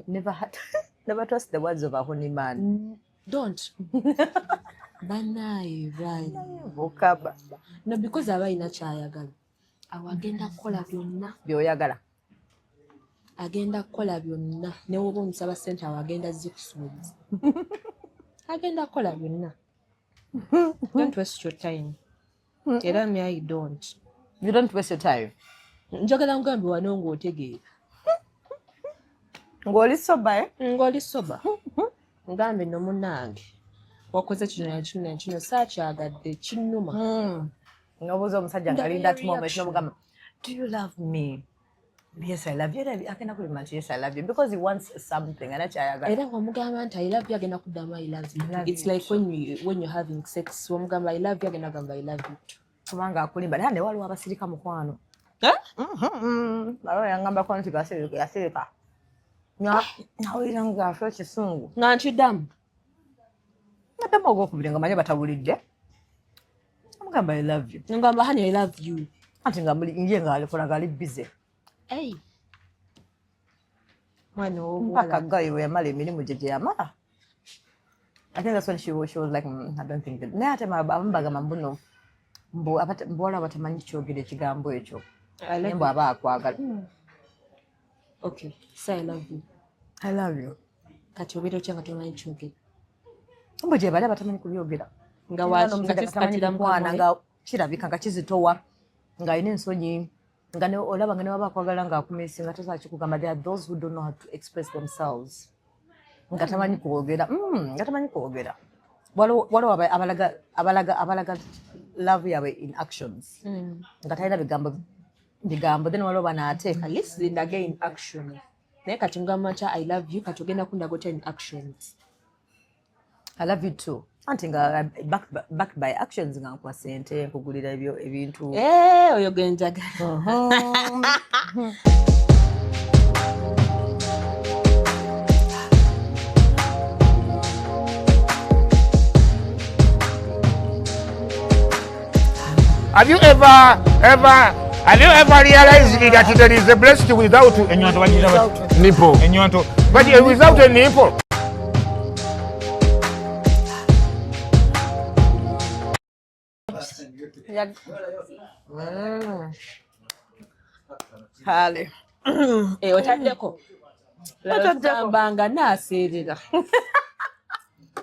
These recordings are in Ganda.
Never trust the words of a honey man. Don't. Banai, right. Vokaba. No, because I in a chayagal. Awagenda kola byonna. Byoyagala. Agenda kola byonna. Ne woba omusaba ssente awagenda zikusuubiza. Agenda kola byonna. Don't waste your time. Era me I don't. You don't waste your time. Njagala ngambi wano ng'otegeera. Ng'oli soba, Ng'oli soba. Ngambi no munnange. Wakoze kino saakyagadde kinnuma. N'obuuza omusajja ng'alinda ati moment n'omugamba, do you love me? Yes, I love you. I can agree much. Yes, I love you. Because he wants something. And that's why I wamugamba nti I love you agenda kuddamu I love you. It's like when you're having sex. Wamugamba I love you agenda gamba I love you. Kubanga akulimba. Naye waliwo abasirika mukwano. Balo yangamba ko nti basirika. Nawulira ng'afa ekisungu. Nga nkiddamu. Naddamu ogwokubiri nga manye batawulidde. Amugamba I love you. Ngamba honey I love you. Anti nga nje ng'alikola ng'ali busy. Hey. Mwana mpaka gayo yamala emirimu gye yamala. I think that's when she was like, I don't think that. Naye ate Mbaga mambuno mbuwala batamanyi kyogera ekigambo ekyo. Naye mbu aba akwagala. Okay, say I love you. I love you. Kati obeera otya nga tomanyi kyogera. Mbu gye bali abatamanyi kubyogera. Nga wakikatiramu nga kirabika nga kizitowa ng'alina ensonyi. Nga olaba nga ne waba akwagala ng'akumisi nga tosobola kikugamba. There are those who don't know how to express themselves. Nga tamanyi kwogera. Nga tamanyi kwogera. Waliwo abalaga love yaabwe in actions. Nga talina bigambo. Then waliwo banaate. At least ndage in action. Naye kati ngamba nti I love you kati ogenda kundagota in actions. I love you too. Anti nga back by actions nga nkuwa sente nkugulira ebintu. Oyo genjagala. Have you ever realized that there is a breast without nipple? But without a nipple. Hale. Otaddeko. Otagamba naaseerera.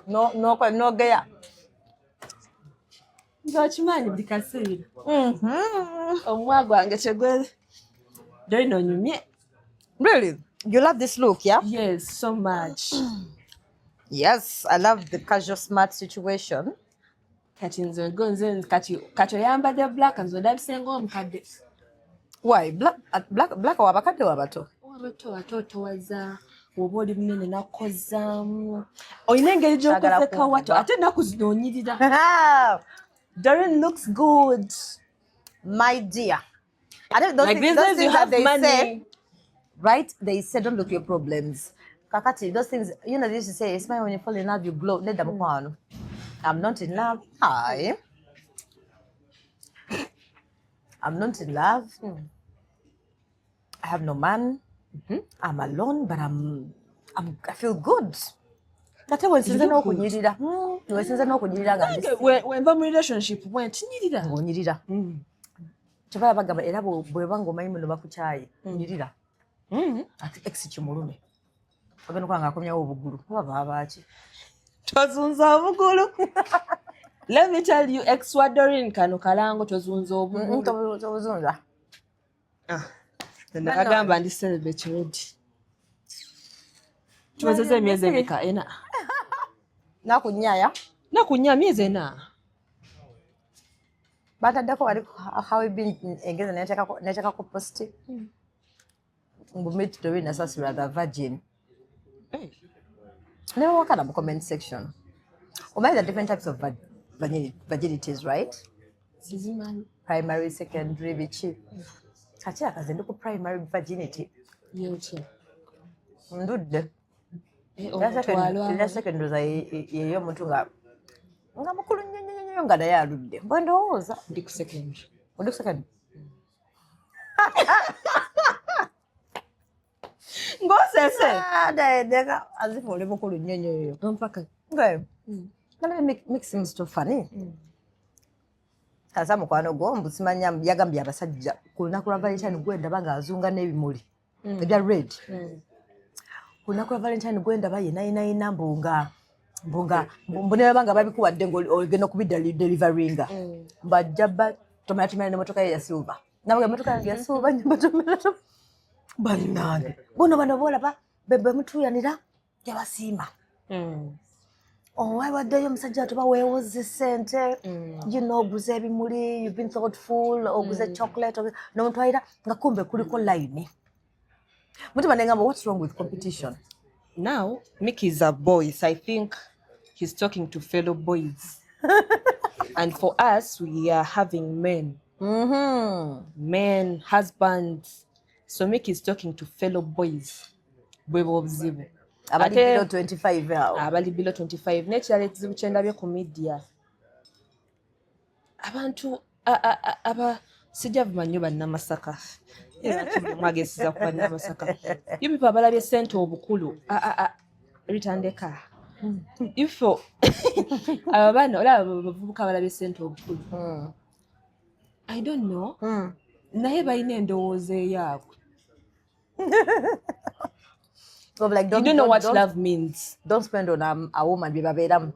Nogeya. Nzokimanyi buli kaseera. Omwa gwange tegwe. Doreen onyumye. Really? You love this look, yeah? Yes, so much. Yes, I love the casual smart situation. Kati nze kati oyambadde black nze ndabisenga omukadde. Why? Black wabakadde wabato? Wabato towaza oba oli munene nakozaamu. Olina engeri gy'okozeka wato ate ennaku zino onyirira. Doreen looks good, my dear. I don't know. Like those things that they say, right? They say don't look your problems. Kakati, those things, you know, they used to say, smile when you fall in love, you glow. I'm not in love. Hi. I'm not in love. I have no man. I'm alone, but I feel good. That's why since no kunyirira. Since no kunyirira nga. When the relationship went nyirira. Nyirira. Chaba bagamba era bwe bango mayimu no bakuchayi. Nyirira. Ati ex kimulume. Ogenda kwanga akomyawo obugulu. Baba abaaki. Tozunza obugulu. Let me tell you, Doreen kano kalango tozunza obugulu. Tozunza. Ndagamba ndi celebrate ready. Tuwezeze emyezi emeka ena. Nakunya myezi ena. Bataddeko wali how been engeza neteka ku post. Meet Doreen as rather virgin. Never work at the comment section. There are different types of virginities, right? Simanyi. Primary, secondary, bichi. Kati akaze ku primary virginity. Yoche. Ndudde. Secondary yeyo omuntu nga mukulu nnyo nga naye aludde. Mbwe ndowooza. Ndi ku secondary. Ndi ku secondary. ngosese deka azifole mukulu nnyo yo mpaka okay make things too funny kaza mukwano gwo mbusimanya yagambye abasajja ku lunaku lwa Valentine gwenda banga azunga n'ebimuli ebya red ku lunaku lwa Valentine gwenda bayina mbunga mbone banga babikuwadde ng'ogenda kubiddeliveringa mbajja tomatomera n'emmotoka ye ya silver nabaga emmotoka yange ya silver nyambatomera bannange bano boolaba bebe mutuyanira yabasiima waddeyo omusajja atuba weewoze sente oguze ebimuli, you've been thoughtful, oguze chocolate n'omutwalira nga kumbe kuliko line mutima nengamba what's wrong with competition now Mickey is a boy, so I think he's talking to fellow boys and for us we are having men husbands, so Mickey is talking to fellow boys bwebo obuzibu abali below 25 awo abali below 25 n'ekirala ekizibu kye ndabye ku media abantu sijja bumanyi bannamasaka era kimwagesiza ku bannamasaka yubipa abalabye sente obukulu bitandeka ifo abana olaba bavubuka abalabye sente obukulu I don't know naye balina endowooza eyaabwe like, you don't know what love means. Don't spend on a woman bibaberamu.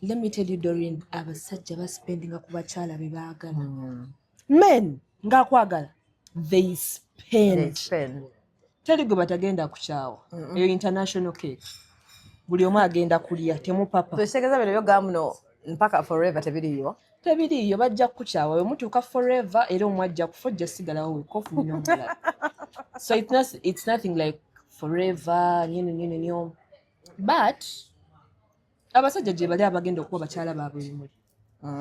Let me tell you, Doreen, abasajja baspendinga ku bakyala be baagala. Men nga kwagala they spend. Tell gwe batagenda kukyawa. Eyo international cake. Buli omu agenda kulya temupapa. Tutegeeza bino byogamuno mpaka forever tebiriyo. Tebiriyo bajja kukyawa. Oyo mutuuka forever era omu ajja kufa ojja sigalawo wekofu n'omulala. So it's nothing like forever nyo but abasajja gye bali abagenda okuba bakyala baabwe ebimuli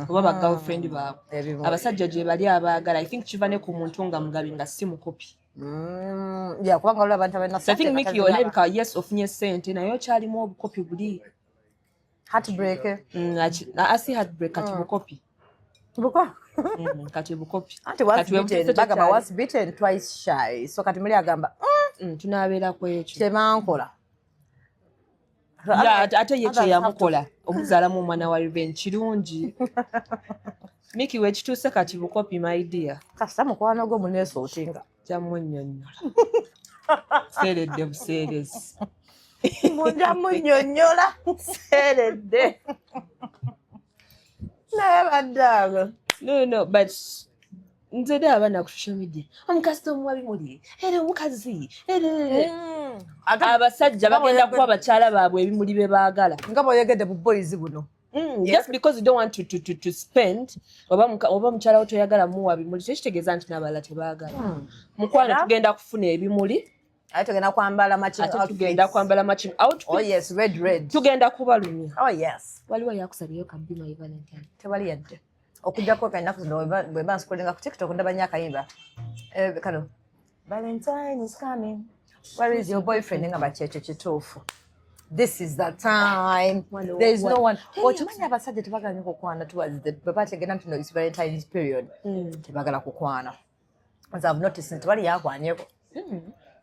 oba ba girlfriend baabwe abasajja gye bali abaagala I think kiva ne ku muntu nga mugabi nga si mukopi kubanga olaba abantu abalina I think Mickey olabika yes ofunye sente naye okyalimu obukopi buli heartbreak asi heartbreak kati bukopi kati bukopi bagamba once beaten twice shy so kati muli agamba tunaabeera ku ekyo tebankola ate ye kyeyamukola omuzaalamu omwana wa revenge kirungi Mickey wekituuse kati bukopi my dear kasita mukwano gwo muneesootinga jamunnyonnyola seeredde buseerezi munjamunnyonnyola seeredde naye baddago no but nze dde abaana ku social media omukazi tomuwa bimuli era omukazi abasajja bagenda kuba bakyala baabwe ebimuli be baagala nga bw'oyogedde bu boys buno just because you don't want to spend oba mukyala wo toyagala muwa bimuli tekitegeeza nti n'abalala tebaagala mukwano tugenda kufuna ebimuli ate tugenda kwambala matching outfit oh yes red tugenda kubalumya oh yes waliwo yakusabyeyo kabbi my Valentine tewali yadde okujjako kanaku zino bwe bansikolinga ku TikTok ndabanya akayimba kano Valentine is coming where is your boyfriend nga bakyekyo kituufu this is the time there is no one okimanyi abasajja tebagala nnyo kukwana towards the bwe bategenda nti no it's Valentine's period tebagala kukwana as I've noticed nti tewali yakwanyeko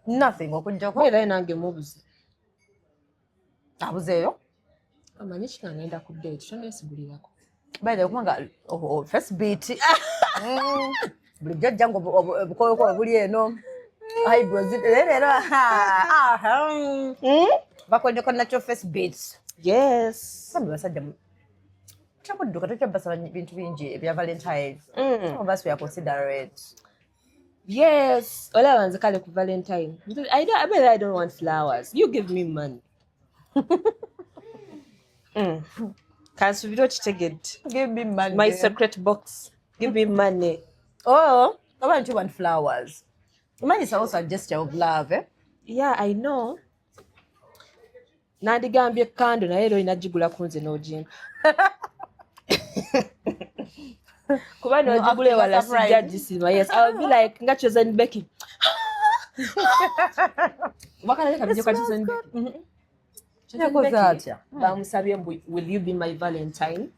nothing okujjako era nange mubuze abuzeeyo amanyi kikangenda ku date tonesigulirako by the way kubanga first beat bulijjo jjangu obukoyoko buli eno eyebrows leero bakonyeko nakyo first beat yes sambe basajja kyabudduka tekyabasaba bintu bingi ebya Valentine some of us we are considerate yes olaba nze kale ku Valentine I don't want flowers you give me money kansubira okitegedde give me money my secret box give me money why don't you want flowers money is also a gesture of love yeah I know nandigambye kando naye ero inagigula kunze n'ogimpa kuba n'ogigula ewala sijja gisima yes I'll be like nga chosen Becky wakala kabije kwa chosen Becky bamusabye will you be my Valentine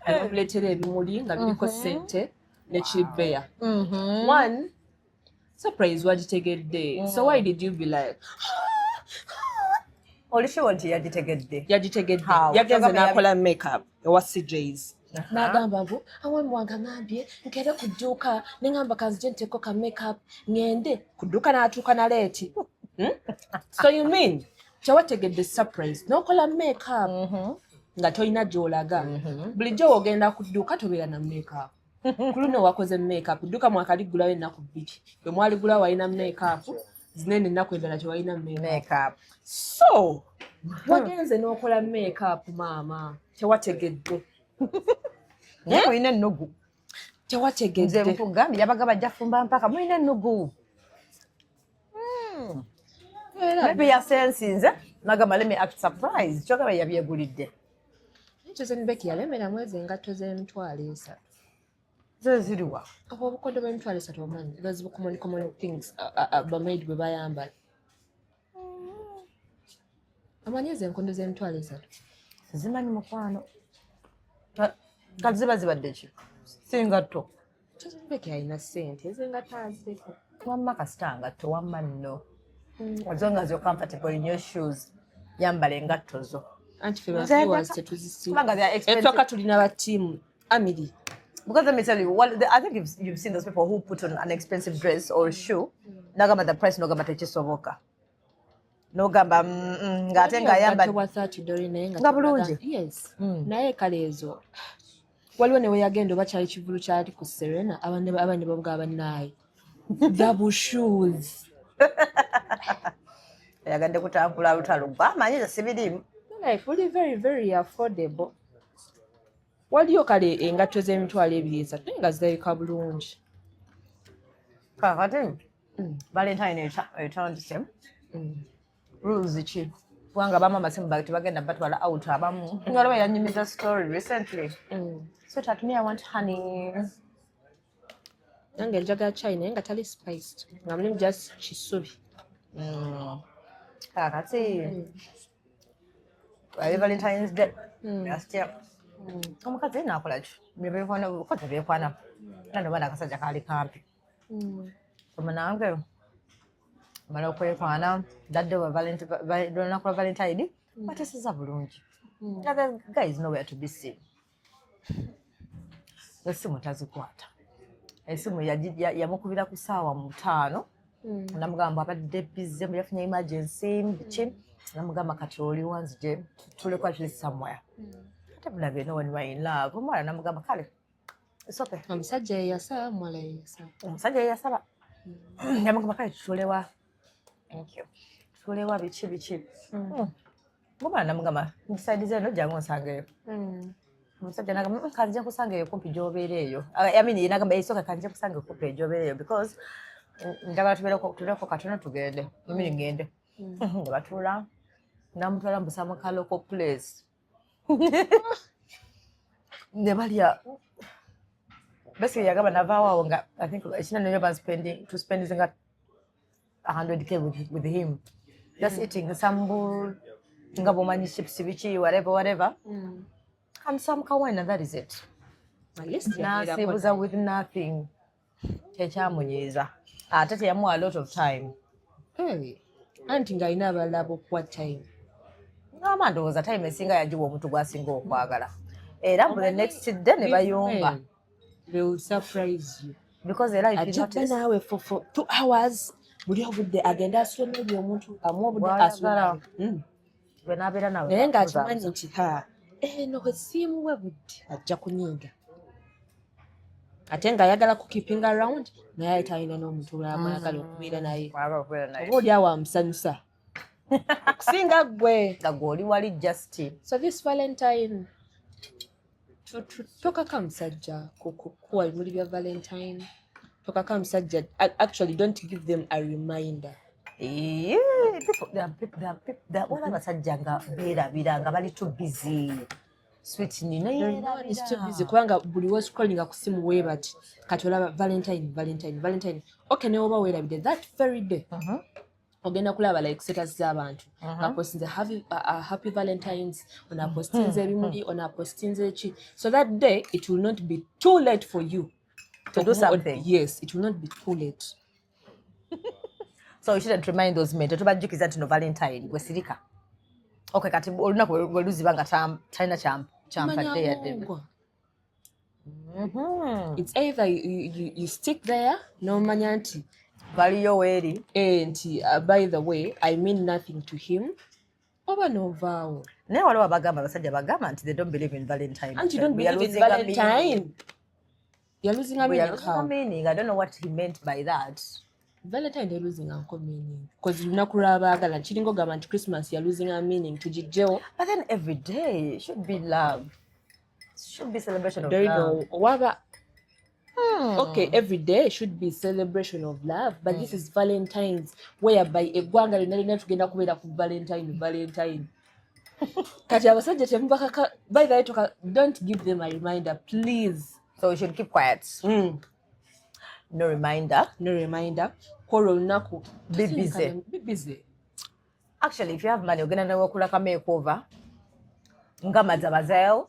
bamuleetera ebimuli nga biriko sente ne chibeya one surprise wagitegedde. So why did you be like Olishiwo nti yagitegedde. yagitegedde How? yagenze Chogambe n'akola makeup ewa CJs n'agamba ngu awami wange ngambye nkere ku dduuka ne ngamba kanzije nteeko ka makeup ngende ku dduuka n'atuuka na leeti. So you mean tewategedde surprise n'okola makeup nga tolina gy'olaga bulijjo w'ogenda ku dduuka tobeera na makeup. Ku luno wakoze makeup dduuka mwakaliggulawo ennaku bbiri bwe mwaligulawo walina makeup zinene ennaku endala tewalina makeup. So wagenze n'okola makeup maama tewategedde. Mulina ennugu. Tewategedde. Nze nkugambye yabaga bajja fumba mpaka mulina ennugu. Maybe yasensinze nagamba let me act surprise. Kyogamba yabyegulidde. Ekyo ze Becky yalemera mwezi engatto z'emitwalo 3. Zo ziriwa. Obukondo bw'emitwalo 3 omanyi those common things bamaid bwe bayambala. Amanyi ezo enkondo z'emitwalo 3? Zimanyi mukwano. Kati ziba zibadde ki? Singatto. Becky alina ssente ezengatto azireko. Wamma kasita ngatto wamma nno. As long as you're comfortable in your shoes, yambala engatto zo. Anti ffe baviewers tetuzisiba. Kubanga they are expensive. Etwaka tulina ba team Amiri. Because let me tell you, I think you've seen those people who put on an expensive dress or shoe. Nagamba the price nogamba tekisoboka. Nogamba ngate nga yamba $30 naye nga bulungi. Yes. Naye kale ezo. Waliwo ne we yagenda oba kyali kivulu kyali ku Serena abane bavuga abannaye. Double shoes. Yagande kutambula lutalo bamanyi sibirimu. Like really very very affordable. Waliyo kale engatto z'emitwalo 2 naye nga zirabika bulungi. Kakati Valentine etandise. Rules ki? Kubanga bamama simu tebagenda batwala out abamu. Ngaliwo yanyumiza story recently. So that me I want honey. Nange njagala chai naye nga tali spiced. Nga mulimu just kisubi. Kakati Valentine's Day. Last year. Omukazi nakola ki? Byebekwana ko tebekwana. Nando bana akasajja kali kampi. Omanange mala okwekwana dadde wa Valentine batesiza bulungi. The guy is nowhere to be seen. Esimu tazikwata. Esimu yamukubira ku ssaawa 5. Namugamba abadde busy yafunye emergency bichi. Namugamba kati oli wanzije tulekwa at least somewhere. Tabulabe no when we're in love. Omwana namugamba kale. It's okay. Omusajja yasaba mwala yasaba. Omusajja yasaba. Namugamba kale tulewa. Thank you. Tulewa bichi. Omwana namugamba nsaidize no jangu nsangeyo. Omusajja nagamba kanjja kusangeyo kumpi gyobeereyo. I mean nagamba isoka kanjja kusangeyo kumpi gyobeereyo because njagala tubeereko katono tugende. Mimi ngende. Batula namutwala mbusama ka local place. Nebalia basically yagamba navawa nga I think she never spending zinga $100K with him. Just eating sambu ngabo mani chips bichi whatever. And some kawaii and that is it. At least Nasibuza with nothing. Chechamunyiza. Tate yamu a lot of time. Hey. Anti nga ina abalabo what time? Ngama ndowooza time esinga yajiwa omuntu gwasinga okwagala. Era the next day ne bayomba. They will surprise you. Because era if you notice nawe for 2 hours buli obudde agenda asoma ebyo omuntu amu obudde asoma. Benabeera nawe. Naye ng'akimanyi nti no esiimu we budde ajja kunyiga. Ate ng'ayagala ku keeping around naye ate alina n'omuntu lw'ayagala okubeera naye. Oba oli awo amusanyusa. Okusinga ggwe. Nga gw'oli wali just. So this Valentine tokaka musajja kukuwa ebimuli bya Valentine. Tokaka musajja. Actually don't give them a reminder. Wala basajja nga beerabira nga bali too busy. Sweetney naye is too busy kubanga buli was calling ku simu we bati kati olaba Valentine. Okay ne oba weerabide that very day. Ogenda kulaba like status z'abantu. Postinze happy Valentines, ona postinze ebimuli, ona postinze chi. So that day it will not be too late for you to do something. Yes, it will not be too late. So you shouldn't remind those men. Tubajjukiza nti no Valentine gwe sirika. Okay, kati olunaku lwe luziba nga talina kyampadde yadde. It's either you stick there n'omanya nti Valiyo weeri. Nti by the way, I mean nothing to him. Oba novaawo. Naye waliwo abasajja bagamba nti they don't believe in Valentine. And you don't believe in Valentine. You're losing a meaning. I don't know what he meant by that. Valentine they're losing a meaning. Because lunaku lw'abaagala kiringo gamba nti Christmas you're losing a meaning tugijjewo. But then every day should be love. Should be celebration of there love. Waba. Okay, every day should be celebration of love, but this is Valentine's, whereby eggwanga lyonna tugenda kubeera ku Valentine. Kati abasajja temubakaka, by the way, don't give them a reminder, please. So we should keep quiet. No reminder. Koro lunaku. Be busy. Actually, if you have money, ogenda nawekulaka makeover. Nga mazabazayo.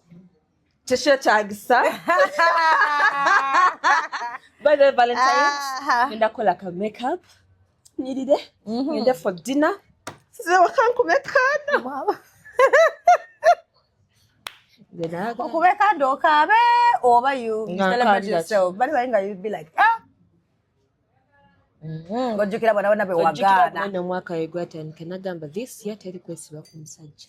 Tekyetaagisa. By the Valentine, ngenda kukola ka makeup. Nyirire. Ngenda for dinner. Size wakankumekana. Okubekanda okabe oba you celebrate yourself. But when you be like, ngojjukira bwana be wagaana. Ngojjukira mwaka egwatandika nagamba this year teri kwesiba ku musajja.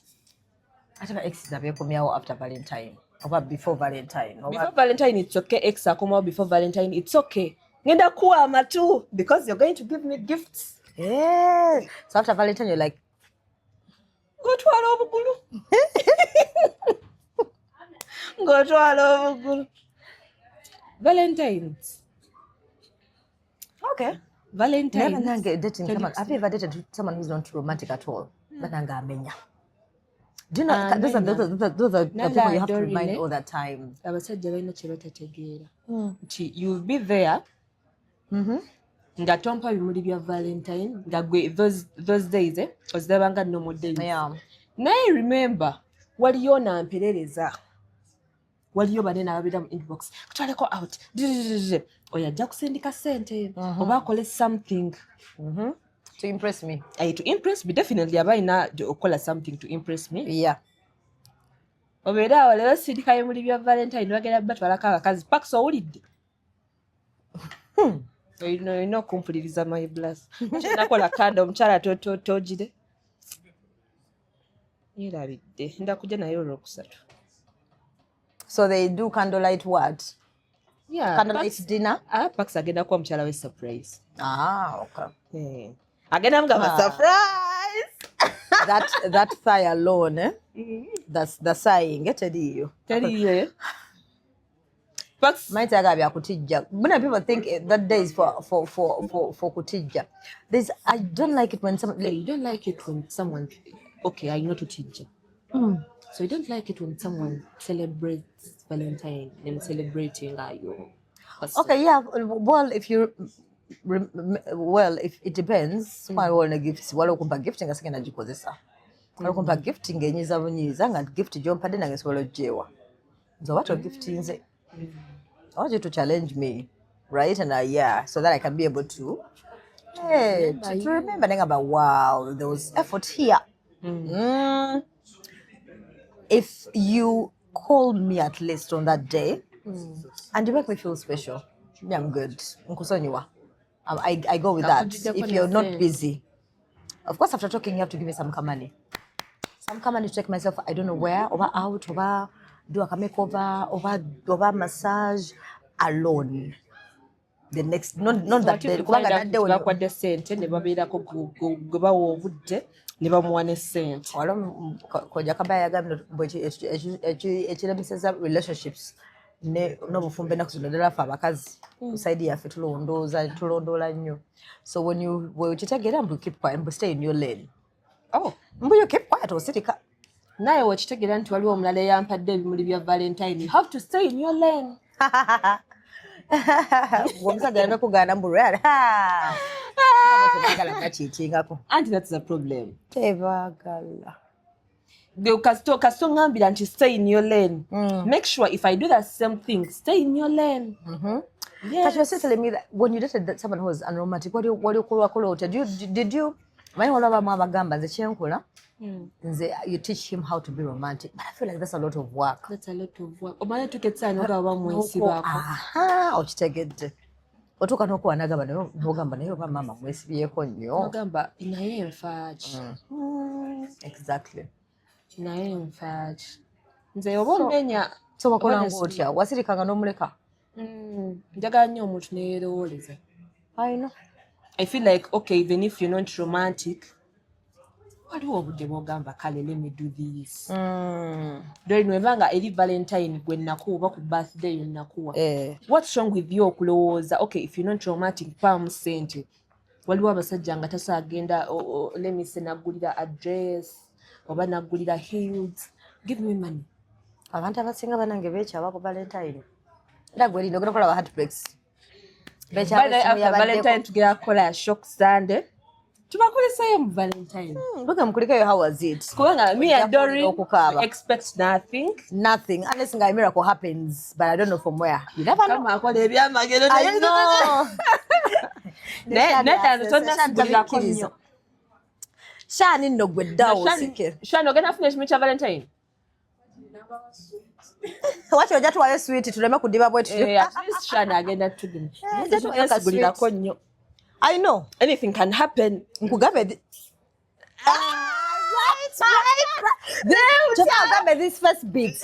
Ate ba ex zabeekomyawo after Valentine. Or before Valentine. Before Valentine, it's okay. Ex akoma before Valentine, it's okay. Ngenda kuama too because you're going to give me gifts. Yeah. So after Valentine, you're like, go to obugulu. Go to obugulu. Valentine's. Okay. Valentine's. Never dating someone. Have you ever dated someone who's not romantic at all? Bananga amenya. Do you know those are the people you have to remind all the time. Abasajja balina kye batategeera. You'll be there. Nga tompa bimuli bya Valentine. Nga gwe those days ozirabanga normal days. Yeah. Naye remember, waliyo namperereza. Waliyo banene ababira mu inbox. Kutwaleko out. Oya ajja kusindika ssente. Oba akole something. To impress me. To impress me, definitely abaina okola something to impress me. Yeah. Obeera awo leero sindika bimuli bya Valentine bagenda batwalako abakazi paka sowulidde. Olina okumpuliriza my bless. Nakola kanda omukyala togire. Yerabidde ndakujja naye olwokusatu. So they do candlelight what? Yeah. Candlelight dinner? Pax agenda kuwa omukyala we surprise. Okay. Agenda mugamba surprise. That sigh alone, eh? That's the sighing. Teriyo. Pax might agabya kutijja. When people think that day is for kutijja. I don't like it when someone. You don't like it when someone. Okay, I know to teach. So you don't like it when someone celebrates Valentine and celebrating you. Okay, yeah. Well, if it depends. Why wanna gifts? Walo kumpa gifting asikena jikozesa. Walo kumpa gifting enyiza bunyiza nga gift jompadde nange swalo jewa. So what gifting nze? I want you to challenge me, right? And so that I can be able to remember about wow, there was effort here. If you call me at least on that day and you make me feel special, I'm good. I go with that. If you're not busy, of course, after talking, you have to give me some money. Some money to take myself, I don't know where, over out, over do a makeover, over massage alone. The next, not that day. What the sent and never made a go nebamuwane sente. Koja kabaya gamno ekirabiseza relationships ne n'obufumbe nakuzondera fa abakazi kuside yaffe tulondoola nnyo. So when you kitegeera mbu keep quiet, mbu stay in your lane. Mbu you keep quiet osirika. Naye wekitegeera nti waliwo omulala eyampadde ebimuli bya Valentine, you have to stay in your lane. Omusajja alina kugaana mbu real. And that's the problem. Tebagala. Kasito ngambira nti stay in your lane. Make sure if I do that same thing, stay in your lane. But you're still telling me that when you dated someone who was unromantic, what do you call it? Did you when all of them have a gamba, the chenkula, you teach him how to be romantic. But I feel like that's a lot of work. That's a lot of work. Omanya tuketsa noga mwesi bako. Aha, okitegedde. Otuuka n'okuwa n'ogamba naye oba maama mwesibyeko nnyo. Ogamba naye enfaaki. Exactly. Naye enfaaki. Nze oba omenya. So wakola ng'otya? Wasirikanga n'omuleka? Njagala nnyo omuntu neyerowooleza. I know. I feel like, okay, even if you're not romantic, waliwo obudde bw'ogamba kale let me do this. Dore nwevanga eri Valentine gwe nakuwa oba ku birthday yo nakuwa. What's wrong with you okulowooza, okay, if you're not romantic, paamu ssente. Waliwo abasajja nga tasaagenda, let me say, naggulira address, oba naggulira heels. Give me money. Abantu abasinga banange beekyaba ku Valentine. Era gwe lino ogenda okulaba heartbreaks. After Valentine tugera kukola shock Sunday. Tubakolesayo mu Valentine. Mbaga mukulikeyo, how was it? Kubanga me and Doreen expect nothing. Nothing. Unless a miracle happens, but I don't know from where. You never know. I know. Shani no gwedawo sike. Shani ogenda finish micha Valentine. Wachi ojatu wayo sweet tuleme kudiba bwetu. At least Shani agenda tugini. I know. Anything can happen. Nkugabe right. This first beat.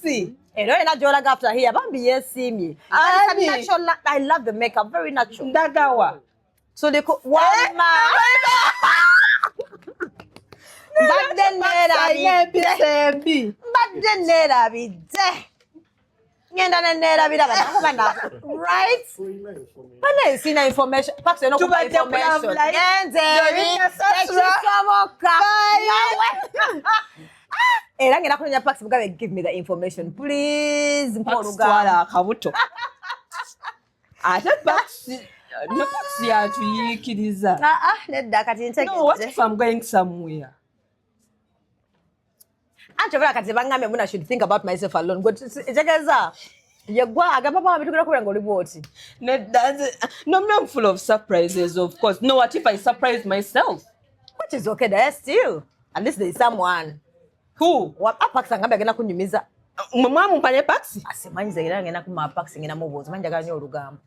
See. After here, Bambi, yes, see me. I love the makeup, very natural. Dagawa. So they could one man. But then right? But I see the information. Perhaps you know information. Give me the information, please. No, what if I'm going somewhere? I should think about myself alone. No, I'm full of surprises, of course. No, what if I surprise myself? Which is okay, there still. At least there is someone. Who? What Apax and Gabagana Kunyumiza? Mamma Panepaxi. Simanyi ngena kuma Apax ngena mubozi manja ganyo olugamba.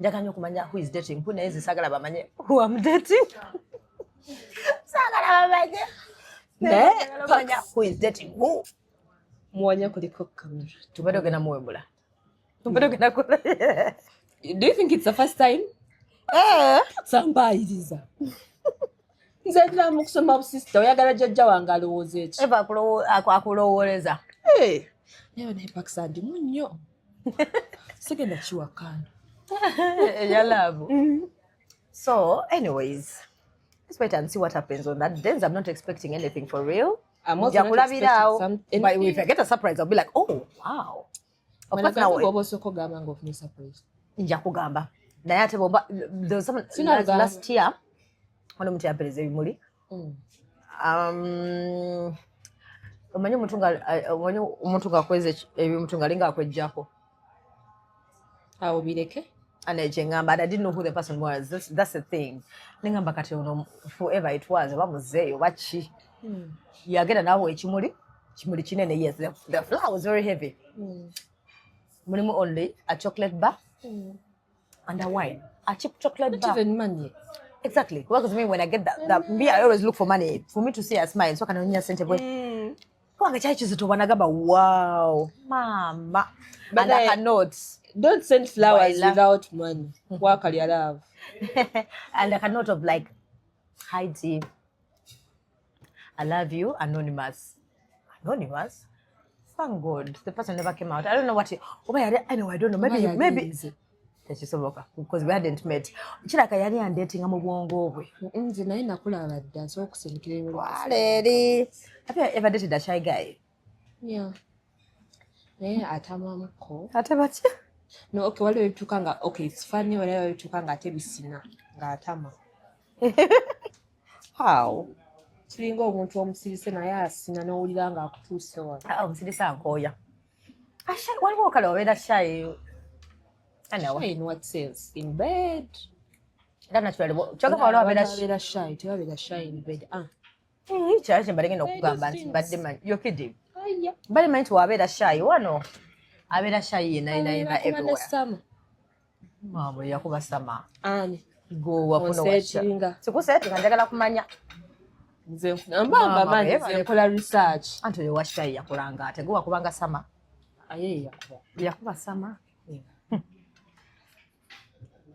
Njaganyo kumanya who is dating. Who is sagala bamanye who I'm dating. Sagala bamanye. Who is dating who? Mwanya kuliko kamera. Tubado gena muwebula. Do you think it's the first time? Somebody. Nzedna mukusoma sister oyagala jjajja wange alowooza eki. Eva akulowooleza. Naye ne Pakistan munnyo. Sigenda kiwakana. Yalabu. So, anyways, let's wait and see what happens on that. Then I'm not expecting anything for real. I'm also not expecting something. But if I get a surprise, I'll be like, oh, wow. Of course, now there was surprise. Njakugamba. There was someone last year. Wano muti yapeleze bimuli. Omanyi omuntu ngakweze ebimuntu ngalinga akwejjako. Awo bireke. Anejengamba, I didn't know who the person was. That's the thing. Ningamba kati ono whoever it was, bamuzeeyo bachi. Yagenda nawo ekimuli kinene, yes. The flower was very heavy. Mulimu only a chocolate bar and a wine. A cheap chocolate bar. Not even money. Exactly. Because me, when I get that, me, I always look for money. For me to see a smile, so I can only send a boy. Go and get to Wanagaba. Wow, mama. But I cannot. Don't send flowers without money. What can you love? And I cannot of like, hi T, I love you, anonymous. Anonymous? Thank God. The person never came out. I don't know what he, I know, I don't know. Maybe. Because we hadn't met. Chiraka yali and dating a mubongo. Nzi naye nakulaba dda so okusinikira ebintu. Lady. Have you ever dated a shy guy? Yeah. Naye atamamuko. Atabachi? No, okay, wale wetukanga. Okay, it's funny wale wetukanga ate bisina nga atama. How? Kiringa omuntu omusirise naye asina n'owulira nga akutuuse wano. Omusirisa ankooya. Waliwo okala obeera shy. Anyway. Shy in what sense? In bed. That naturally. Choka kwa wala Tebabeera shy. Tebabeera shy in bed. Kyali kyembalengenda okugamba nti mbadde manyi. You're kidding. Aya. Mbadde manyi nti wabeera shy wano. Abeera shy yenayina everywhere. Sama. Mama yakuba sama. Ani. Go wafuna wacha. Sikusetinga njagala kumanya. Nze mbamba manyi nze nkola research. Anti oyo wa shy yakulanga ate gwe wakubanga sama. Aye Yakuba sama.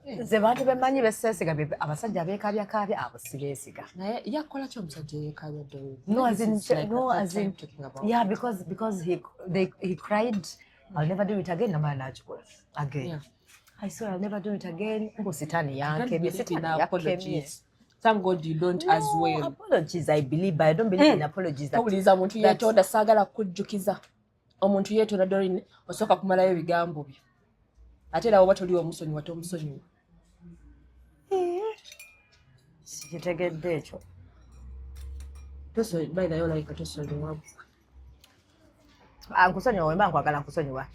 Nze bantu bemanyi beseesiga abasajja abeekabyakaabya abo sibeesiga. Naye yakola ki omusajja eyeekaabya ddo? No, as in, yeah, because he cried, I'll never do it again. Namala n'agikola again. Yeah. I swear I'll never do it again. Mbo sitani yankebye, sitani yakebye. Thank God you don't as well. Apologies, I believe, but I don't believe in apologies. Tawuliza omuntu yeetonda saagala kujjukiza. Omuntu yeetonda Doreen osooka kumalayo ebigambo byo. Ate era oba toli omusonyiwa tomusonyiwa. Sikitegedde ekyo. By the way, like tosonyiwa. Nkusonyiwa wemba nkwagala nkusonyiwa.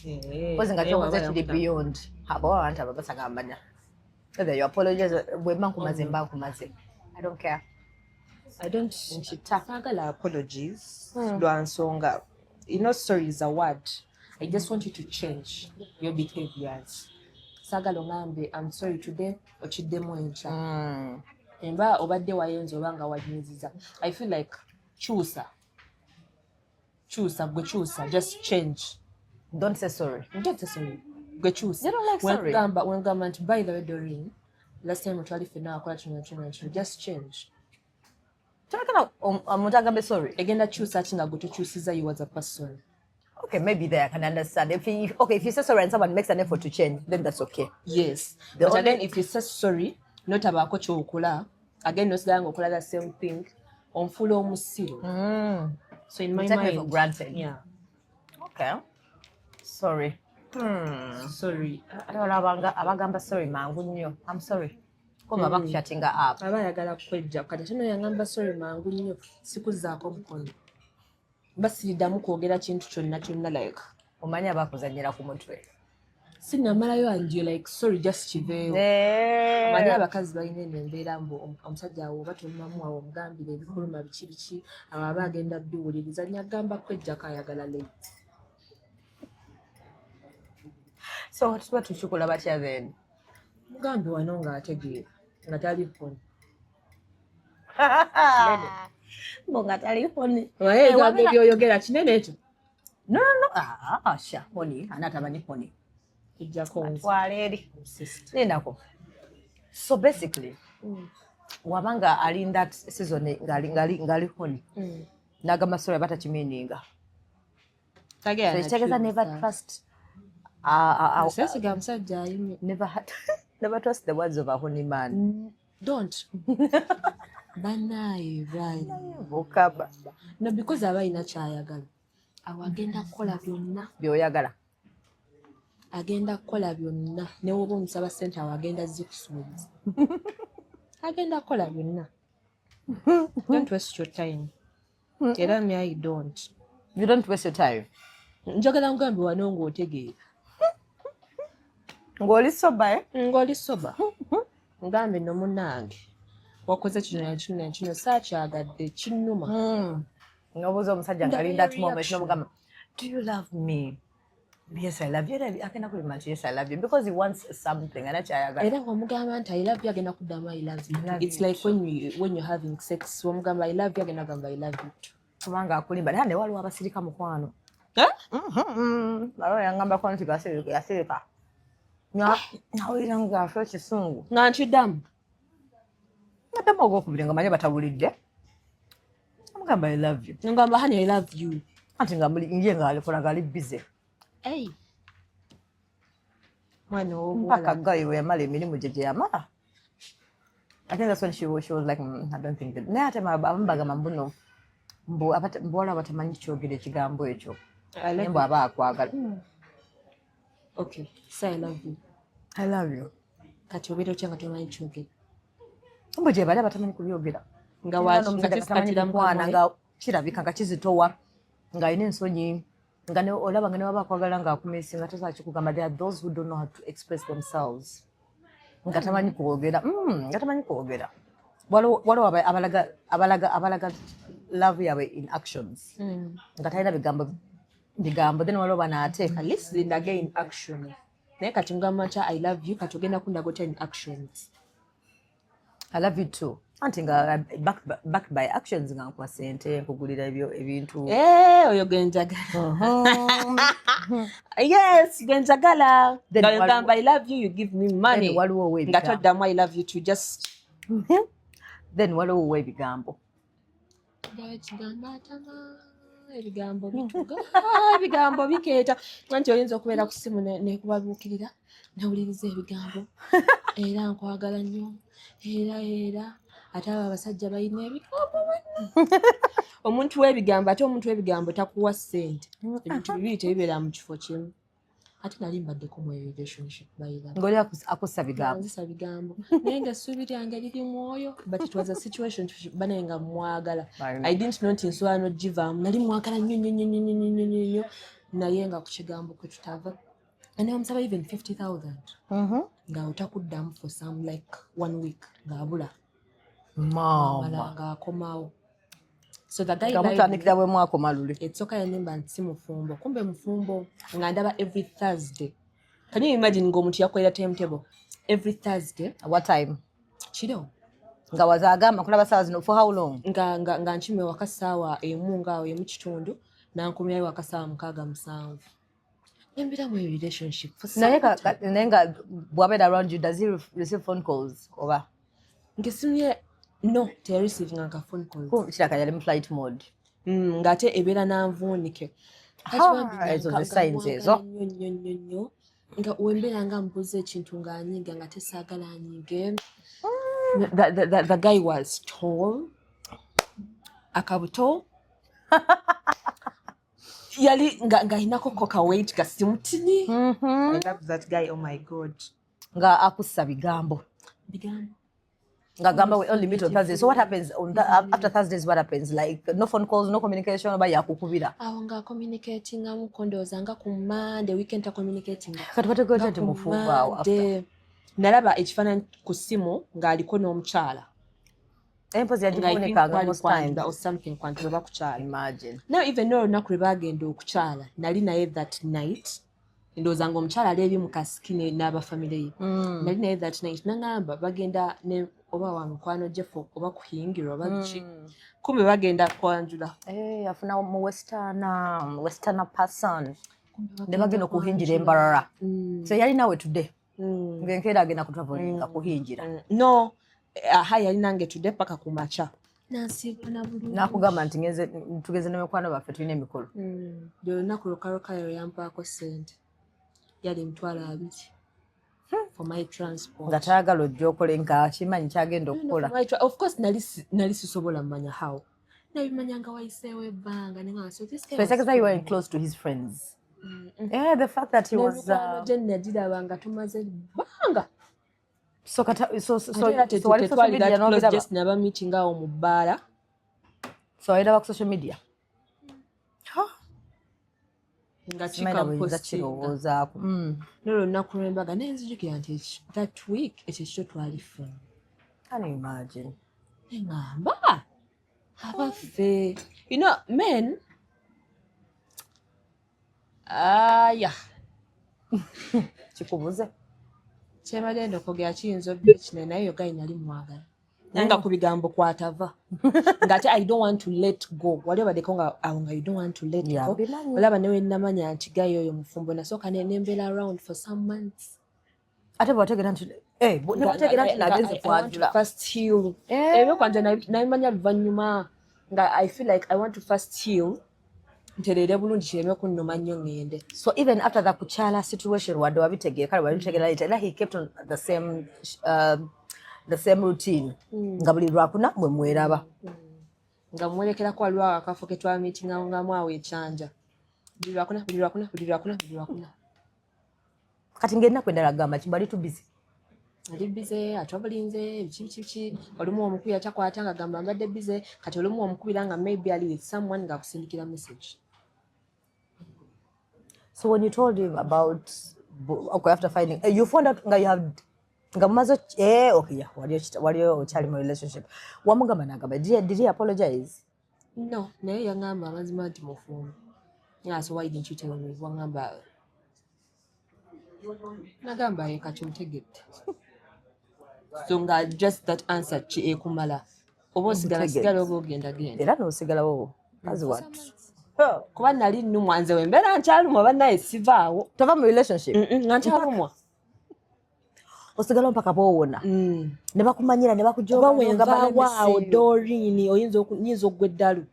Kozi nga kyokoze kiri beyond. Abo abantu ababasanga amanya. Whether you apologize, wemba nkumaze mba nkumaze. I don't care. I don't sagala apologies. Lwansonga. You know, sorry is a word. I just want you to change your behaviors. Sagala ngambe, I'm sorry today, ochiddemu enkya. Emba obadde wayenza obanga wanyiziza. I feel like choose, just change. Don't say sorry. Don't say sorry. Go choose. You don't like sorry. When government, by the way, Doreen, last time we tried to now, just change. Mutagambe sorry. Again, that choose such a go to choose you as a person. Okay, maybe there I can understand. If you say sorry and someone makes an effort to change, then that's okay. Yes. But again, if you say sorry, not about okula, again, no saying okula the same thing. On full omusiro. So in my mind, take it for granted. Yeah. Okay. Sorry. Sorry. Abagamba sorry mangu nnyo. I'm sorry. Koma bakushatinga up. Abayagala kwejja kati kino yangamba sorry mangu nnyo sikuzaako mukono. Basiriddamu kwogera kintu kyonna like omanya abakuzannyira ku mutwe. Sinnamalayo anjo like sorry just kiveewo. Manyi abakazi balina eno embeera mbu omusajja awo oba tolunamuawo omugambire ebikuluma biki abo aba agenda biwuliriza nyagamba kwejja kayagala late. So tuba tukikola batya then? Mugambe wano ng'ategeera nga tali foni. Mbonga tali foni. Naye egambo ebyoyogera kinene ekyo? No. Sha, foni. Anatamanyi foni. Ejjako eri. Nendako. So basically, wabanga ali in that season ngali foni. Nagamba sorry bata chimininga. So itegeza never trust. Never trust the words of a honey man. Don't. Banai, right. Vokaba. No, because abaina kyayagala. Awagenda kukola byonna. Byoyagala. Agenda kukola byonna. Ne woba omusaba ssente awagenda zikusuubiza. Agenda kukola byonna. Don't waste your time. Era me I don't. You don't waste your time. Njagala ngambi wano ng'otegeera. Ng'oli soba Ng'oli soba. Ngambe no munnange. Wakoze kino saakyagadde kinnuma. Ngabuuza omusajja ng'ali that moment n'omugamba, do you love me? Yes, I love you. Agenda kulima nti yes, I love you because he wants something. Era kyayagala. Era wamugamba nti I love you agenda kuddamu I love you. It's like when you're having sex. Wamugamba I love you agenda gamba I love you. Kubanga akulimba. Naye ne waliwo abasirika mukwano. Balo yangamba kwa nti gasirika. Nawulira ng'afa ekisungu. Nga nkiddamu. Naddamu ogwokubiri nga manye batawulidde. Amugamba I love you. Ngamba honey I love you. Anti nga ye ng'alikola ali busy. Hey. Mwana mpaka gayi we yamala emirimu gye yamala. I think that's when she was like, I don't think that. Naye ate Mbaga mambuno. Mbuwala batamanyi kyogera ekigambo ekyo. Mbu aba akwagala. Okay, say I love you. I love you. Kati obeera otya nga tomanyi kyogera. Mbu gye bali abatamanyi kubyogera. Nga watamanyi kukwana nga kirabika nga kizitowa. Nga alina ensonyi. nga ne olaba nga ne waba akwagala ng'akumisi nga tosobola kikugamba. There are those who don't know how to express themselves. Nga tamanyi kwogera. Nga tamanyi kwogera. Waliwo abalaga love yaabwe in actions. Nga talina bigambo. Then waliwo banaate. At least zindaga in action. Naye kati ngamba nti I love you kati ogenda kundagota in actions. I love you too. Anti nga backed by actions nga nkuwa sente nkugulira ebintu. Oyo genjagala. Yes, genjagala. Ngamba I love you, you give me money. Then waliwo we nga toddamu I love you too, just then waliwo we bigambo. Ebigambo bituga. Ebigambo bikeeta. Anti oyinza okubeera ku simu nekubabuukirira nawuliriza ebigambo. Era nkwagala nnyo. Era ate abo abasajja balina ebigambo. Omuntu w'ebigambo ate omuntu w'ebigambo takuwa ssente. Ebintu bibiri tebibeera mu kifo kimu. Ate nali mbaddeko mu relationship bayira. Ngoli akussa bigambo. Nzisa bigambo. Naye nga essuubi lyange liri mwoyo. But it was a situation bane nga mwagala. I didn't know nti nsobola n'ogivaamu. Nali mwagala nnyo. Naye nga ku kigambo kwe tutava. And omusaba even 50,000. Nga otakuddamu for some like 1 week ng'abula. Mama. Ng'akomawo. So the guy Kamutandikira bwe mwakoma luli. Etsoka yanimba nti si mufumbo. Kumbe mufumbo nga ndaba every Thursday. Can you imagine ng'omuntu yakolera timetable? Every Thursday. What time? Kiro. Nga wazaagamba kulaba saawa zino for how long? Nga nkime waka ssaawa emu ngaawo emu kitundu nankumyayo waka ssaawa 67. Nembira mu relationship. Naye nga bw'abeera around you, does he receive phone calls? Oba? Ngesimye no, te receiving a phone call. Kiraka yali mu flight mode. Ngate ebeera nanvuunike. Ezo ze signs ezo. Nnyo. Nga wembeera nga mbuze ekintu ng'anyiga nga tesaagala anyige. The guy was tall. Akabuto. Yali nga inako koka weight kasimutini. I love that guy, oh my god. Nga akussa bigambo. Nga gamba we only meet on Thursday. So what happens on after Thursdays? What happens? Like no phone calls, no communication, oba yakukubira. Awo nga communicating amukondoza nga ku Monday weekend communicating. Kati bategeeza nti mufumba awo after. Nalaba ekifaananyi ku simu ng'aliko n'omukyala. Empozi yagifunikanga most times or something kwantu oba kukyala. Imagine. Now even though olunaku lwe baagenda okukyala nali naye that night ndowooza nga omukyala ali eri mu kasikine n'abafamile ye. Nali naye that night nangamba bagenda ne oba wa mukwano Jeffo oba kuhingirwa oba ki. Kumbe bagenda kwanjula. Afuna mu westerner person. Ne bagenda okuhingira embarara. So yali nawe today. Ngenkeera agenda kutravelinga kuhingira. No. Aha yali nange tudde paka ku macha. Nasiibona bulungi. Nakugamba nti tugeze ne mikwano baffe tulina emikolo. Olunaku lukarokayo yampaako ssente. Yali mitwalo 2. For my transport. Nga tayagala ojja okole nga kimanyi kyagenda okukola. Of course nali sisobola mmanya how. Nabimanya nga wayiseewo ebbanga ne nga so this guy. So it's like you were close to his friends. Yeah, the fact that he was Jenna nga tumaze banga. So wali social media no just never meeting awo mu bbala. So ayira ku social media. Nga chika no nakurembaga nenzijukira nti that week ekyo twalifa. Can you imagine? Ngamba abaffe. You know men yeah. Kikubuze. Kyemade ndokogera kiyinza obbi kinene naye yoga inali mwagala. Nanga ku bigambo kwatava. Ngate I don't want to let go. Waliwo badeko nga awonga you don't want to let go. Olaba newe namanya nti gayo oyo mufumbo nasoka nembera around for some months. Ate bwategera nti bwategera nti nagenze kwanjula. First heal. Ebyo kwanja nabimanya luvannyuma nga I feel like I want to first heal. Nterere bulungi kireme kunnuma nnyo ngende. So even after that kuchala situation wadde wabitegera kale wabitegera later he kept on the same routine. Nga buli lwakuna mwe mweraba. Nga mwelekera kwa lwa akafo ke twa meeting nga mwawe ekyanja. Buli lwakuna. Kati ngenda kwendala gamba kimbali tu busy. Ali busy atravelinze bichi olumu omukubi atakwata nga gamba mbadde busy kati olumu omukubira nga maybe ali with someone nga kusindikira message. So when you told him about okay, after finding you found out nga you have nga mumaze okay yeah waliyo okyali mu relationship wamugamba nagamba did he apologize? No, naye yangamba amazima nti mufumbo. Yeah, so why didn't you tell me? Wangamba nagamba ye kati omutegedde. So nga just that answer ki ekumala oba osigala oba ogenda genda era n'osigalawo as what? kuba nali nnumwa nze wembeera nkyalumwa bannaye sivaawo tova mu relationship nga nkyalumwa osigala mpaka boowona ne bakumanyira ne kuba bakujoba wenvaawo Doreen oyinza okugwa eddalu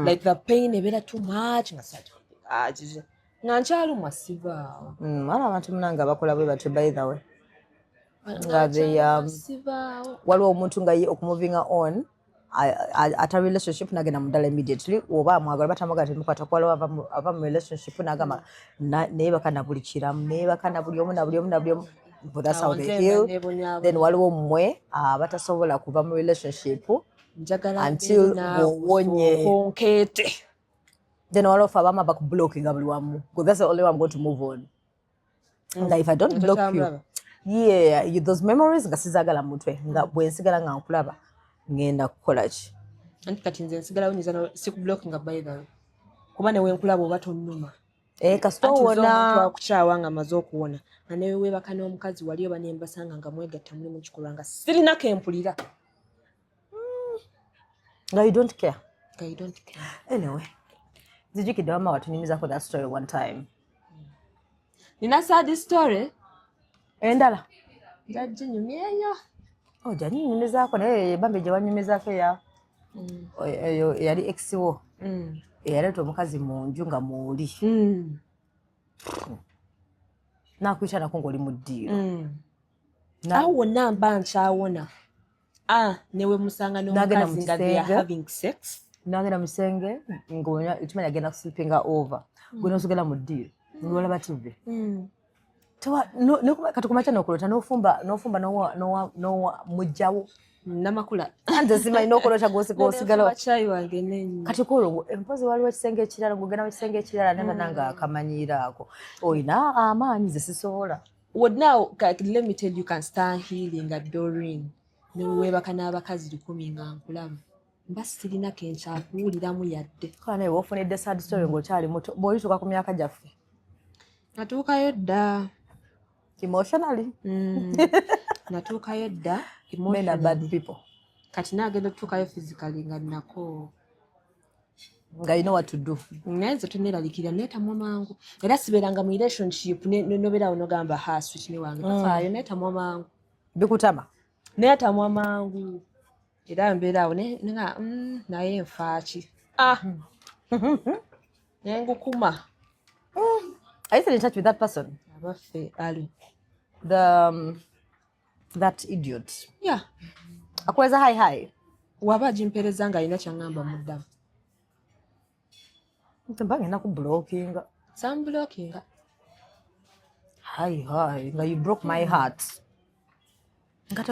like the pain ebeera too much nga nkyalumwa sivaawo ala abantu munanga bakola bwe batyo by the way nga waliwo omuntu nga ye okumoving on ata relationship nagenda mudala immediately oba amwagala batamwagala temukwata kwala ava mu relationship nagamba neyebaka na buli kiramu neyebaka na buli omu na buli omu na buli omu that's how they feel. Then waliwo mmwe batasobola kuva mu relationship until wonye then waliwo fe abamu abakublockinga buli wamu because that's the only way I'm going to move on. Nga if I don't block you those memories nga sizagala mutwe nga bwensigala nga nkulaba ngenda kukola ki anti kati nze nsigalawo nyinza sikublockinga by the way kuba newe nkulaba oba tonnuma kasita owona akukyawa nga amaze okuwona nga newe weebaka n'omukazi wali oba nembasanga nga mwegatta muli mu kikolwa nga sirina kempulira nga you don't care. Anyway zijjukidde wama watunyumizako that story one time. Nina sad story endala jaginyumyeyo janyumizaako naye bambi gye wanyumizaako eyo yali exiwo eyaleeta omukazi mu nju nga muuli nakuyita nako ng'oli mu ddiiro awo wonna mba nkyawona newe musanga n'omukazi nga they are having sex nagenda mu kisenge ng'ekimanya agenda kusleepinga over gwe n'osogera mu ddiiro ng'olaba TV kati kumakya n'okulota n'ofumba n'owamugjawo namakula nze simanyi n'okulota gw'osigalawo bakyayi wange nenyi kati kolwo empozi waliwo ekisenge ekirala ng'ogenda mu kisenge ekirala nanga akamanyiiraako oyina amaanyi ze sisobola now let me tell you can start healing at Doreen neweebaka n'abakazi 10 nga nkulaba mba sirina kenkyakuwuliramu yadde kala naye wofunidde sad story ng'okyali muto bw'olituuka ku myaka gyaffe natuukayo dda emotionally natuukayo dda men are bad people kati naagenda okutuukayo physically nga nako nga you know what to do naye nze toneeralikirira neetamwa mangu era sibeeranga mu relationship nobeerawo nogamba Sweetney wange tafaayo neetamwa mangu bikutama neetamwa mangu era mbeeraawo naye nfaaki nengukuma. Are you still in touch with that person? Abaffe ali that idiot. Yeah. Akweza hi. Waba jimpereza nga alina kyangamba muddamu. Mbange naku blocking. Some blocking. Hi. Nga you broke my heart.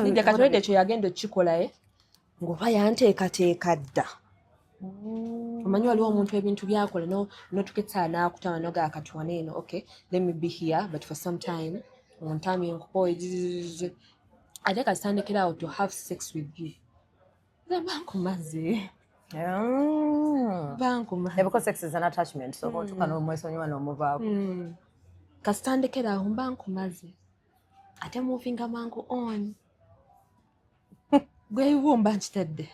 Nija katwede kyo yagenda okikola ngoba yanteekateeka dda. Omanyi waliwo omuntu ebintu byakola notuketsa n'akutama noga akatwana eno okay let me be here but for some time ontami enkuko I think I stand out to have sex with you. Bankumaze. Bankumaze. Because sex is an attachment so you can almost only one move up. Kastandekera bankumaze. Ate moving amangu on. Gwe wumba ntedde.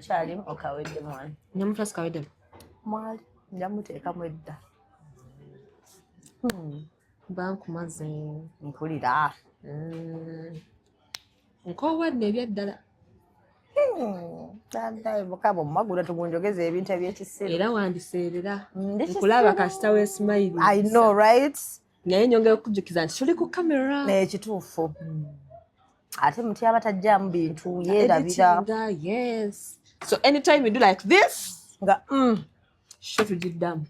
Chali okawedde mwana. Nyamutrust kawedde. Mwali njamuteeka mwedda. Bankumaze mpulira. Nkowadde ebyaddala. Tanda mukabo magula tugunjogeze ebintu eby'ekiseera. Era wandiseerera. Nkulaba kasita we smile. I know right? Naye nyongera okujjukiza nti tuli ku camera. Ekituufu. Ate muti abatajjamu bintu yeerabira. Yes. So anytime you do like this, nga sure tujiddamu.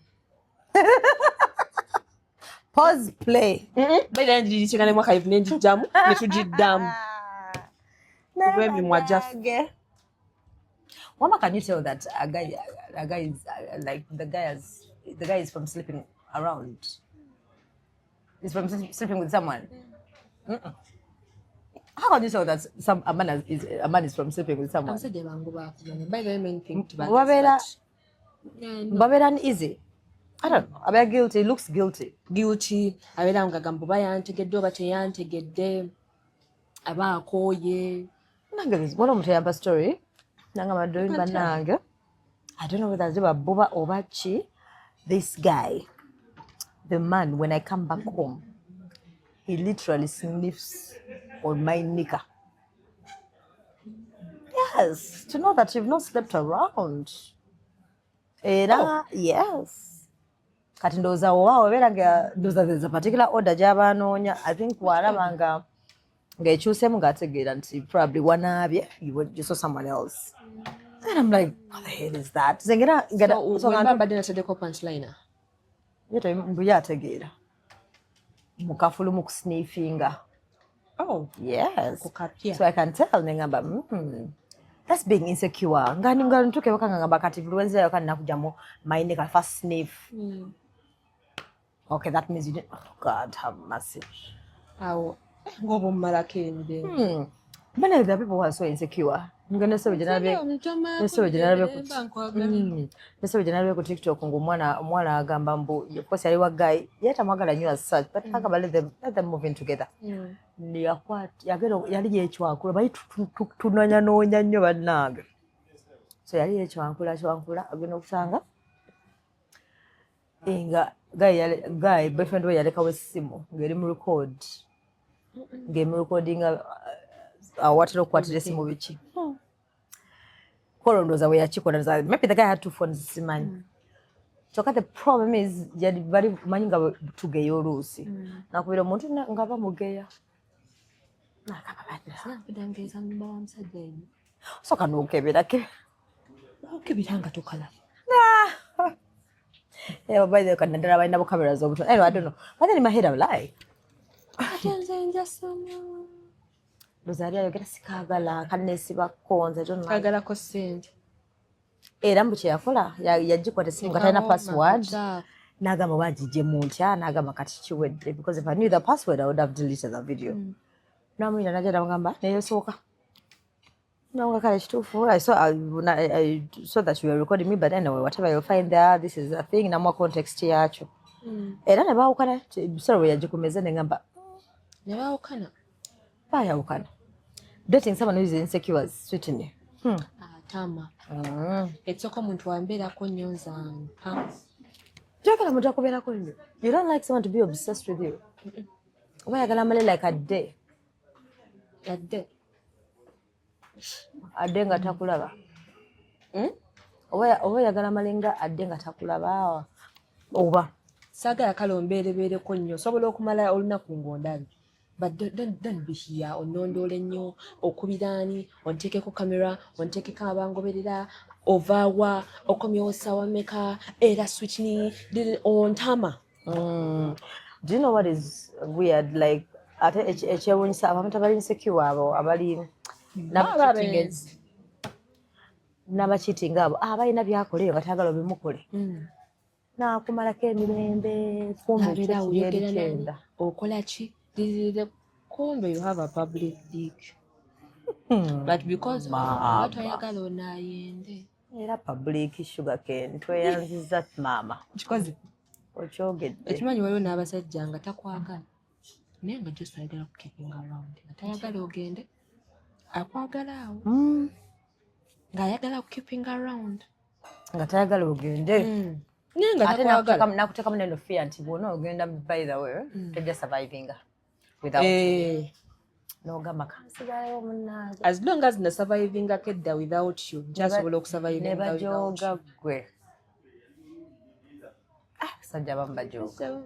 Pause play. Bale njijikana mwaka hivi nenjijjamu ne tujiddamu. Wema mwajafu. Wama, can you tell that a guy a guy is like the guy is from sleeping around. He's from sleeping with someone. Mm-mm. How can you say that a man is from sleeping with someone? By the way, main thing to Baberan easy. I don't know. About guilty. He looks guilty. Guilty. Abera nga gambo bayantegedde oba teyantegedde aba akooye. Nange one of my story. Nanga doing bananga. I don't know whether it's about Boba or Bachi. This guy, the man, when I come back home, he literally sniffs on my knicker. Yes, to know that you've not slept around. Yes. Kati ndoza owa obera ndoza there's a particular order gy'abanoonya. I think warabanga ng'ekyusemu ng'ategeera nti probably wanaabye you saw someone else. And I'm like, what the hell is that? So mbadde nateddeko punchliner. Yete mbuya ategeera. Mukafulu mu kusniffinga. Oh, yes. Kukapya. So I can tell nengamba, that's being insecure. Ngani ntuke wakanga ngamba kati influencer yakani nakujamu maine ka first sniff. Okay, that means you didn't. Oh God, have mercy. Awo ngobo malakende. Many of the people who are so insecure. I'm gonna say generally ku TikTok ngo mwana agamba mbu of ali wa guy yeta mwagala nyu as such but agamba let them move in together. Ni yakwat yagero yali yechwankula bayi tunanya nonya nnyo bannange. So yali yechwankula agenda okusanga inga guy boyfriend we yaleka wesimu ngeri mu record ngemu recordinga awatero kwatira esimu biki kolondoza we yakikola maybe the guy had two phones Simanyi. So the problem is yali bali manyinga tugeya oluusi nakubira omuntu nga bamugeya nakabadangeza nyumba wa musajja yenna soka nokeberake okebiranga tokala. Yeah, by the way, I never cameras over. Anyway, I don't know. But then in my head, I'm like, Rosaria, you get a sikagala, can they see back cones? I don't know. I got a consent. Rambucha, Fola, Yajiko, the same, got a password. Nagamawaji, Jemuncha, Nagamakachi went because if I knew the password, I would have deleted the video. No, I'm not gamba, nail soka. No, I saw that you were recording me, but anyway, whatever you find there, this is a thing. No more context here. Era ne baawukana sorry yagikumeze ne ngamba ne baawukana baawukana dating someone who is insecure Sweetney tama etsoko muntu wambeerako nnyo nzampa jagala muntu akubeerako nnyo you don't like someone to be obsessed with you oba yagala amale like a day adde nga takulaba oba yagala malenga adde nga takulaba oba saagala kale ombeerebeereko nnyo osobola okumala olunaku ng'ondabye but don't be here onnondoole nnyo okubiraani onteekeko kamera onteekeko abangoberera ovaawa okomyewo ssaawa mmeka era Sweetney ontama. Do you know what is weird? Like ate ekyewuunyisa abantu abali insecure abo abali n'abacheating abo abalina byakoleyo nga tayagala bimukole nakumalako emirembe kumbe okola ki kumbe you have a public dick but because batayagala onaayende era public sugar cane tweyanziza maama kikozi okyogedde ekimanyi waliwo n'abasajja nga takwagala naye nga just ayagala kukipinga around nga tayagala ogende akwagala awo ng'ayagala kukipinga around nga tayagala ogende naye nga takwagala nakutekamu neno fear nti bwona ogenda by the way tejja survivinga without n'ogamba kansigalayo munnange as long as na survivingako edda without you njasobola okusurvivinga nebajooga gwe basajja abamu bajooga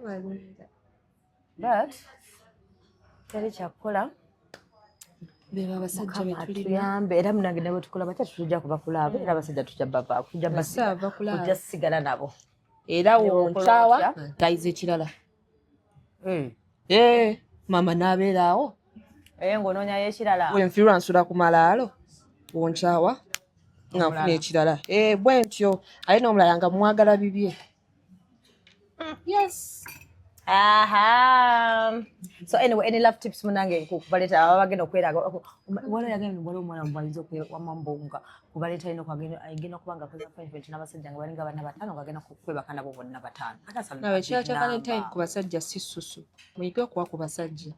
but teri kyakukola beba abasajja betuyambe era munange nabwe tukola batya tutujja kuva kulaabo era abasajja tujja bavaako tujja sigala nabo era wonkyawa tayiza ekirala mama n'abeeraawo ng'onoonyayo ekirala wenfirwa nsula ku malaalo wonkyawa nga nfuna ekirala bwe ntyo ate n'omulala nga mwagala bibye. Yes. Aha. So anyway, any love tips munange ku Valentine abagenda okweraga wala yagenda wala omwana mbayinza okwa mambonga ku Valentine agenda kubanga koza appointment n'abasajja nga balinga bana batano ngagenda kwebaka nabo bonna batano. Nawe ekirala kya Valentine ku basajja si susu muyige okuwa ku basajja.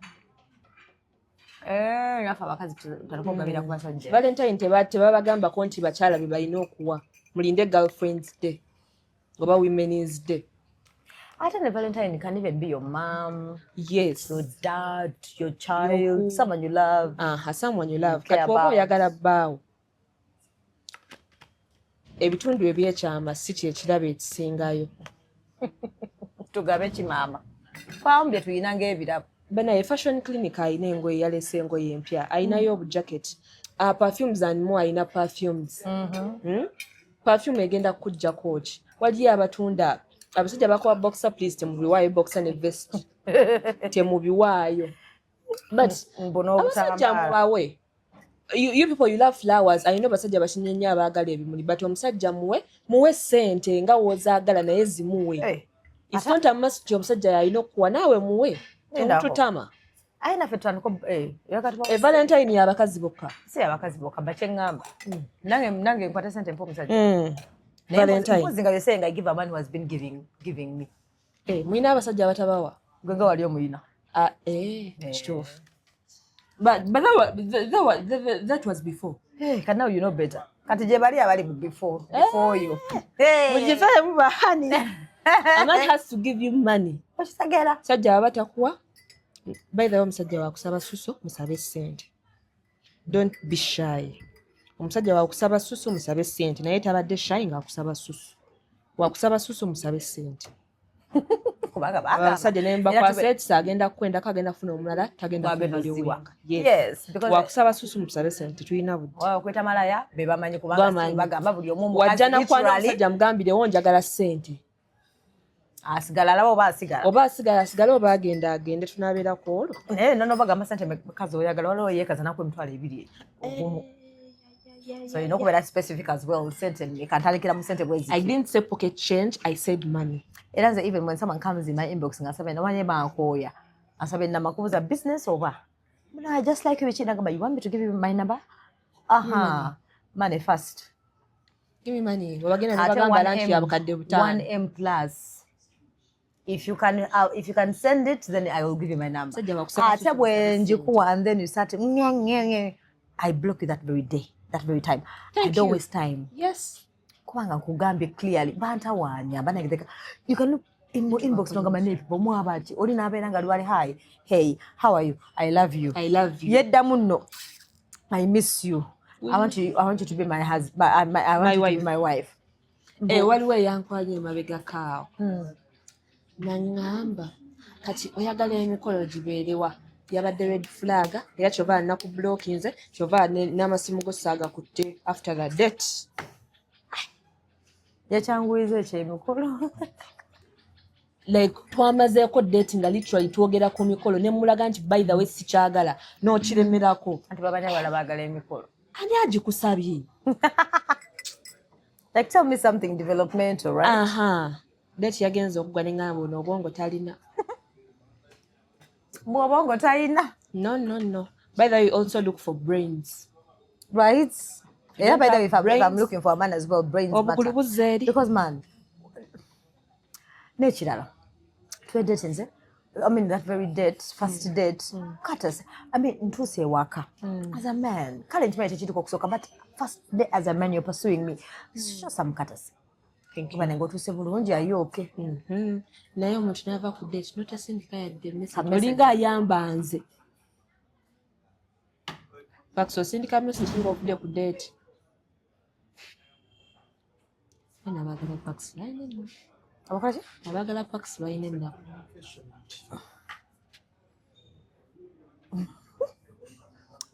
Nafa abakazi tutakugabira ku basajja. Valentine tebabagambako nti bakyala be balina okuwa mulinde girlfriends day oba women's day. I think the Valentine can even be your mom, yes, your dad, your child, someone you love. Someone you love. Kati oba oyagala bbaawo. Ebitundu ebyekyama si kyekirabo ekisingayo. Tugabe kimaama. Kwambye tuyina ng'ebirabo. Banaye fashion clinic ayina engoye yalese engoye empya. Ayinayo obujacket. Perfumes and more ayina perfumes. Perfume egenda kujja kochi. Waliyo abatunda abasajja bakowa boxer please temubiwaayo boxer ne vest. Temubiwaayo. But abasajja mubawe. You people you love flowers. I know basajja bashinye nnyo abaagala ebimuli but omusajja muwe ssente nga woozaagala naye zimuwe. It's not a must omusajja yalina okuwa naawe muwe. Temututama. Aina fe twaniko Valentine y'abakazi bokka. Si abakazi bokka bakye ngamba. Nange nkwata ssente mpo omusajja. Valentine. Because you're saying I give a man who has been giving me. Mwina abasajja batabawa. Gwenga wali omuyina. Kituufu. But that was before. But now you know better. Kati je bali abali before you. Mujivaye muba honey. A man has to give you money. Osagera. Sajja abatakuwa. By the way omusajja wakusaba suso musabe ssente. Don't be shy. Omusajja wakusaba susu musabe ssente naye tabadde shy nga akusaba susu. Wakusaba susu musabe ssente. Kubaga abasajja ne mbakwasa ekisa agenda kukwenda kagenda kufuna omulala tagenda kuliwa. Yes, because wakusaba susu musabe ssente tulina budde. Okweta malaya be bamanyi kubanga bagamba buli omu wajjana kwa omusajja mugambire njagala ssente. Asigala labo oba asigala oba agende tunabeerako olwo. No bagamba ssente mekazi oyagala waliwo yeekaza nakwe emitwalo 2 ogumu. So you know where that specific as well. You can't tell you I didn't say pocket change, I said money. It doesn't even when someone comes in my inbox and I say, "No one ever I say, "Namakuza business over." I just like you, you want me to give you my number? Money first. Give me money. 1M plus. If you can send it, then I will give you my number. And then you start, I block you that very day. That very time. I don't waste time. Yes. Kubanga nkugambye clearly banta wanya banagiteka. You can look in inbox nonga mane people mu abati oli nabeera nga lwali hi. Hey, how are you? I love you. Yedda munno. I miss you. I want you to be my husband. I want you to be my wife. Waliwo yankwanye mabega kao. Nangamba kati oyagala emikolo gibeerewa. Yabadde red flag era kyova naku blockinze kyova n'amasimu go saga kutte after the date yakyanguize ekyemikolo like twamazeeko date nga literally twogera ku mikolo ne mulaga nti by the way sikyagala n'okiremerako anti babanya bala baagala emikolo ani agikusabye like tell me something developmental, right? Date yagenze okugwa ne ngamba ono obwongo talina. Mwabongo taina. No. By the way, also look for brains. Right? Yeah, by the way, if I'm looking for a man as well, brains matter. Because man, natural. I mean, that very date, first date, cutters. I mean, into say waka. As a man, can't make it but first day as a man you're pursuing me. Show some cutters. When I go to several, are you okay? Nayo omuntu nava ku date notasindika yadde message olinga ayamba nze fax osindika message nga okudde ku date ena abagala fax line ennaku abagala fax balina ennaku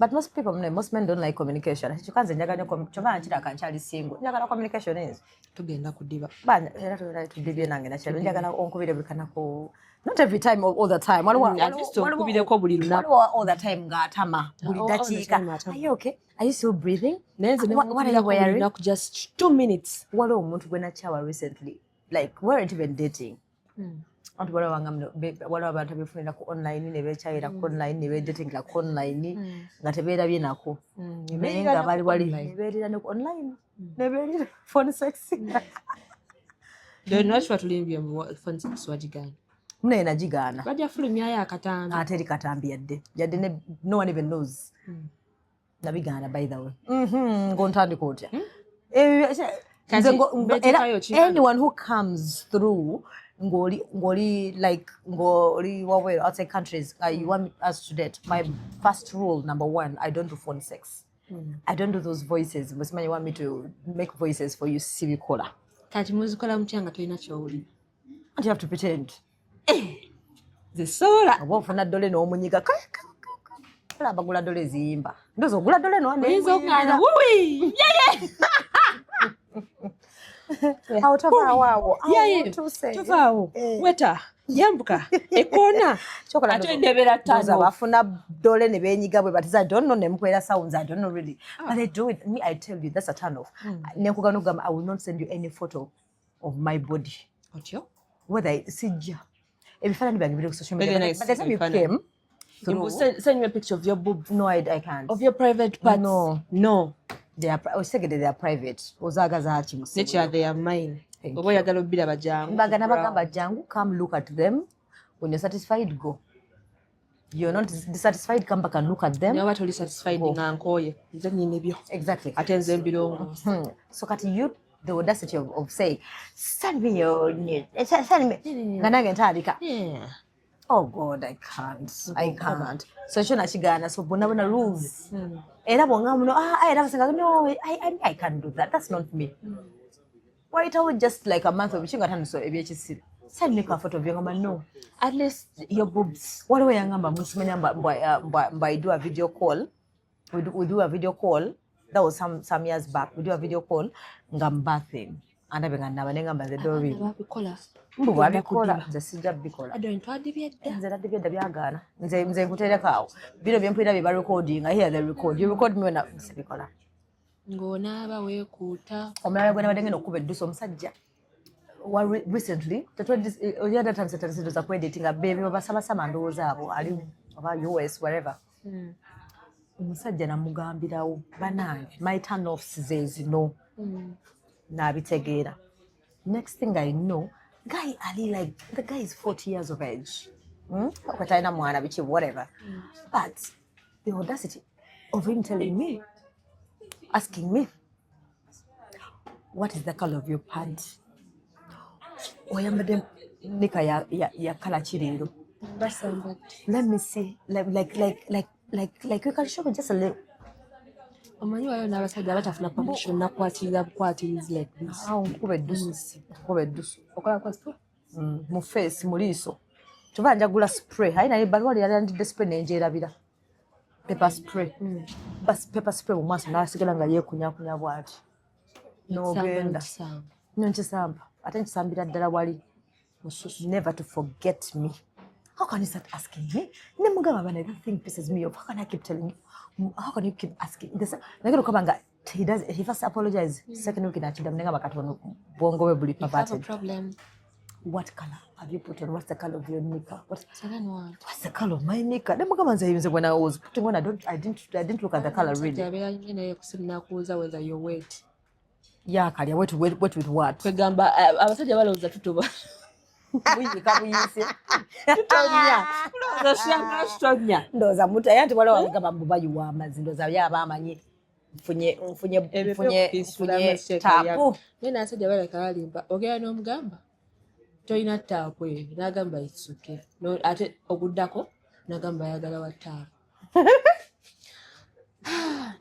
But most men don't like communication. Chikanze njagala choma nchira kanchali single. Njagala communication is. Tugenda kudiba. Bana era tudibye nange na chalo. Njagala onkubire bikana ko. Not every time all the time. Okubire ko buli lunaku. All the time ngatama. Buli dakika. Are you okay? Are you still breathing? What are you wearing? Just 2 minutes. Wale omuntu gwe nachawa recently. Like we weren't even dating. Antu wale wangamno wale abantu befunira ku online ne bechaira ku online ne be dating la ku online nga tebeera bye nako. Menga bali ne beerira ne ku online. Ne beerira phone sex. Ndio nachwa tulimbye mu phone sex wajigana. Mune najigana. Bajja fulumya ya katamba. Ateri katambi yadde. Yadde ne no one even knows. Nabigana by the way. Ngontandi kotya. Anyone who comes through ngoli outside countries, you want us to date. My first rule, number 1, I don't do phone sex. I don't do those voices. Simanyi, you want me to make voices for you, sibikola. Kati muzikola mtyanga toina choli. And you have to pretend. The sola. Obofuna dole no munyiga. Kala bagula dole zimba. Ndozo gula dole no ane. Ezo kana. Wui. Yeah. Autavawo. Yeah. Tuvaawo. Weta. Yambuka. Ekona. Chokola. Ate ndebera tano. Bafuna dole ne benyiga bwe, but I don't know nemkwera sounds. I don't know really. But they do it. Me, I tell you, that's a turn off. Nekugano gama, I will not send you any photo of my body. Otyo? Whether sijja. Ebifana nibagibira ku social media. But the time you came through. Send me a picture of your boob. No, I can't. Of your private parts. No. They are private. Ozaga za hachi musibu. Nature, they are mine. Obo yagala obira bajangu. Mbaga na bagamba jangu, come look at them. When you're satisfied, go. You're not dissatisfied, come back and look at them. Never totally satisfied nga nkoye. Nze nyine byo. Exactly. Atenze mbirongo. So kati you the audacity of saying, send me your need. Send me. Nganage ntandika. Yeah. Oh God, I can't. So shona chigana so bona rules. Era bonga muno era basenga no, I can't do that. That's not me. Why it was just like a month of chinga tanu so ebyekisiri. Send me a photo of your man. No. At least your boobs. What way ngamba musimanya mba do a video call. We do a video call. That was some years back. We do a video call ngamba thing. And abenganda banengamba ze dori. Babikola. Mbu abikola ze sijja bikola. Adonto adibyedda. Nze adibyedda byagana. Nze nkutereka bino byempulira bye recording. I hear the record. You record me when I bikola. Ng'onaaba weekuuta. Omulala gwe nabadde ngenda okuba eddusa omusajja. Recently, the other time was a editing a baby of a Salasama and about US, wherever. Umusajja namugambirawo banange my turn off says no. Nabitegera. Next thing I know, guy Ali like the guy is 40 years of age. Whatever. But the audacity of him telling me, asking me, what is the color of your pants? Oyambade nika ya kala chiriro. Let me see. Like you can show me just a little. Omanyi wayo n'abasajja batafuna permission nakwatirira bukwatirizi like this. Nkube dusu. Okola kwa spray? Mu face, mu liiso. Tuba njagula spray. Haina ni balwali yali spray nenjerabira. Pepper spray. Bas pepper spray mu maaso n'asigala nga yeekunya bwati. N'ogenda. Nkisamba. Ate nkisambira ddala wali. Never to forget me. How can you start asking me? That thing pisses me off. How can I keep telling you? How can you keep asking? He first apologized. Second week, I have a problem. What color have you put on? What's the color of your nika? What's the color of my nika? When I was putting on, I didn't look at the color really. Whether you're wet. Yeah, Kalia, wet with what? Kwegamba abasajja balowooza tutoba. Ndoza muta yanti wala wangaba mbubayi wa amazi ndoza yaba amanyi mfunye tapu nena asajja baleka balimba ogera n'omugamba toyina taapu eyo n'agamba itsuke no ate oguddako n'agamba ayagala wa taapu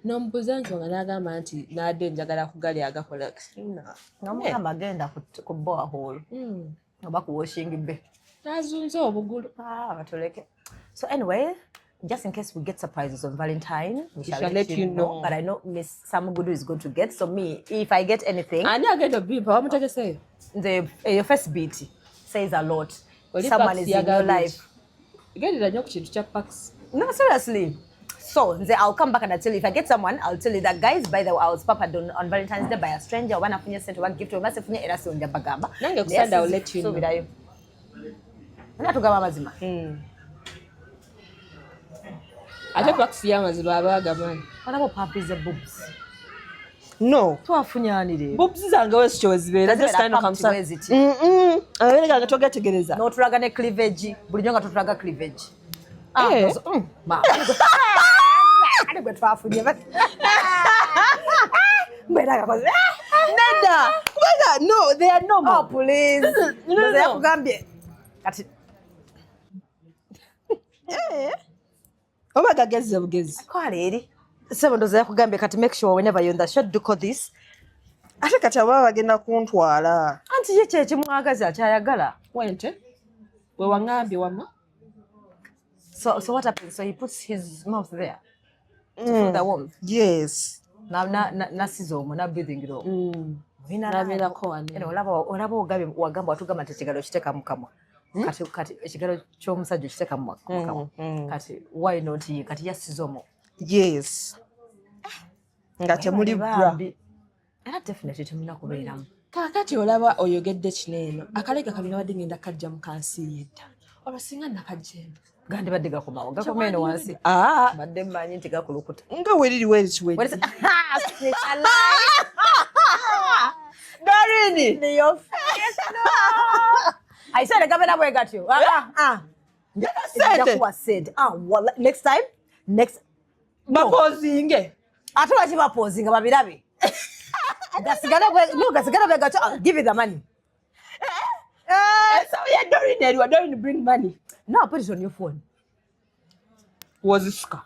n'omubuuza nsonga n'agamba nti n'adde njagala kugali agakola n'omugamba agenda ku borehole oba ku washing bay n'azunza obugulu batoleke. So anyway, just in case we get surprises on Valentine, we shall let you know. But I know Miss Samugudu is going to get. So me, if I get anything, I get a beep. What am I say? Your first beat says a lot. Well, someone is in your life. You get it, you packs. No, seriously. So I'll come back and I'll tell you. If I get someone, I'll tell you that, guys, by the way, I was papaed on Valentine's Day by a stranger. One of you sent one gift to a massive erasi on Bagamba. I'll let you know. I don't wax yamas babaga man. What about puppies and boobs? No. Boobs is and girls chose be. That's just kind of comes up. I really got to get together. No tragane cleavage. Bulinyonga to traga cleavage. Ma. I don't go twafunye but. Neda. No, they are normal. Oh, please. No. Kati. Omukazi agezze bugezi. Kwaleri. Sebo ndoza yakugambye kati make sure whenever you're in the shot do this. Ate kati aba bagenda kuntwala. Anti ye kye kimwagaza akyayagala. Wente. We wangambye wama. So what happens? So he puts his mouth there. To the warmth. Yes. Na sizomo na breathing it all. Nabera ko wani. Olaba ogambye wagamba watugamba tekigalo kiteka mukamwa. Kati ekigalo ky'omusajja kiteka mukamwa. Kati why not ye kati yasizomo. Yes. Nga temuli bra. Era definitely temuna kubeeramu. Kakati olaba oyogedde kineeno. Akalega kabina wadde ngenda kajja mu kansi yedda. Olwasinga nakajjembe. Gandi badde gakomawo. Gakomeeno wansi. Badde mmanyi nti gakulukuta. Nga weriri weri. Darini. In your face. No. I said the governor boy got you. Said. Next time. Bapozinge. Ate baki bapozinga babirabe. Gasigala bwe gacho. I'll give you the money. So you're Dorin bring money. No, put it on your phone. Was it sika?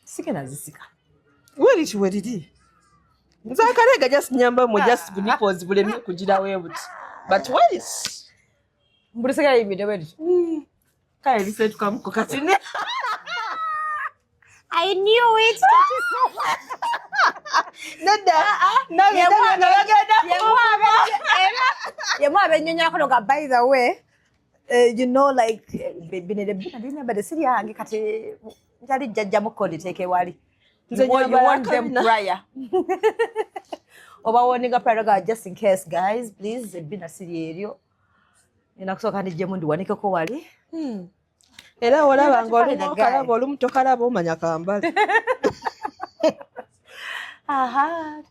Sika na zisika. Where did he? Nzakarega just nyamba mo just nipples bulemi kugira webuti. But what is? Mbulisiga yimide wedi. Kaya lise tukamuko katine. I knew it. By the way, you know, like, but the city hangi kati njali jajja mukodi take wali. You want them prior. Oba woninga prior just in case, guys. Please, be na city area. Inakusoka ndi jemu ndi wanike ko wali. Era olaba ng'olumu kalaba olumu tokalaba omanya kambale.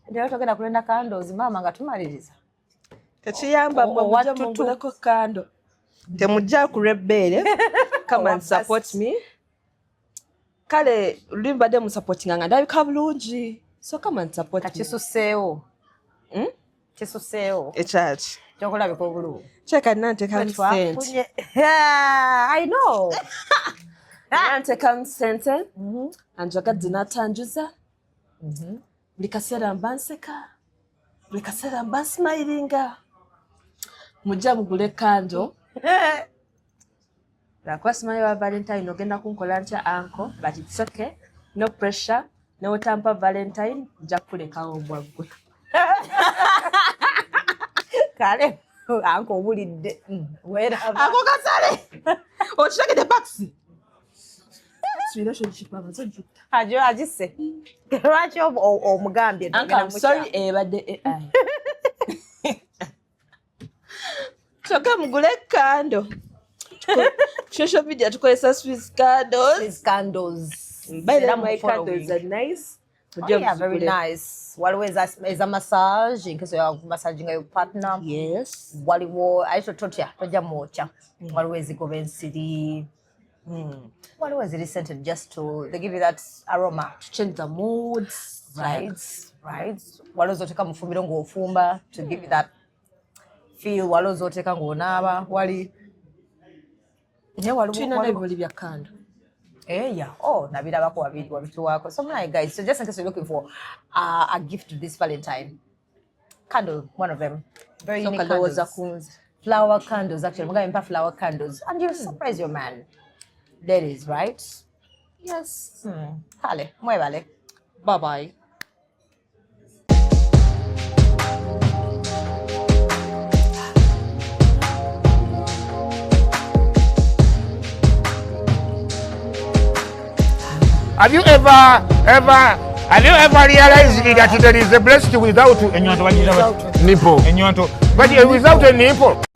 Ndio togenda kulenda candles mama nga tumaliriza. Tekiyamba mujja munguleko kando. Temujja kurebbeere. Come and support me. Kale lulimbadde mu supporting nga ndabika bulungi. So come and support me. Kisuseewo. Kisuseewo. Ekyaki. Kyokulabika obulungi. Check nante consent. I know. Nante consent. Anjoga dinatanjuza. Buli kaseera mbanseka. Buli kaseera mbasmilinga. Mujja mugule kando. Kwa smile wa Valentine ogenda kunkola ntya anko, but it's okay. No pressure. No tampa Valentine. Nja kulekawo obwaggwe. Kale. Anko bulidde. Ako kasale. Okitegedde baksi. Relationship abazojuta. Ajo ajise. Lwaki omugambye I'm sorry ebadde AI. Choka mugule kando. Social media tukozesa Swiss candles. By the way, my candles are nice. Yeah, very nice. Waliwo is a massage in case you are massaging your partner. Yes. Waliwo aisho totya toja mocha. Waliwo ezigoba ensiri. Waliwo eziri scented just to they give you that aroma to change the moods. Right. Waliwo zoteka mufumiro ng'ofumba to give you that feel. Waliwo zoteka ng'onaaba. Tulina n'ebimuli bya kando. Yeah. Oh, nabirabako wabituwako. So my guys, so just in case you're looking for a gift this Valentine, candle, one of them. Very unique candles. Flower candles, actually. I'm going to flower candles. And you'll surprise your man. That is, right? Yes. Kale, mwebale. Bye bye. Have you ever realized that there is a breast without nipple? But without a nipple.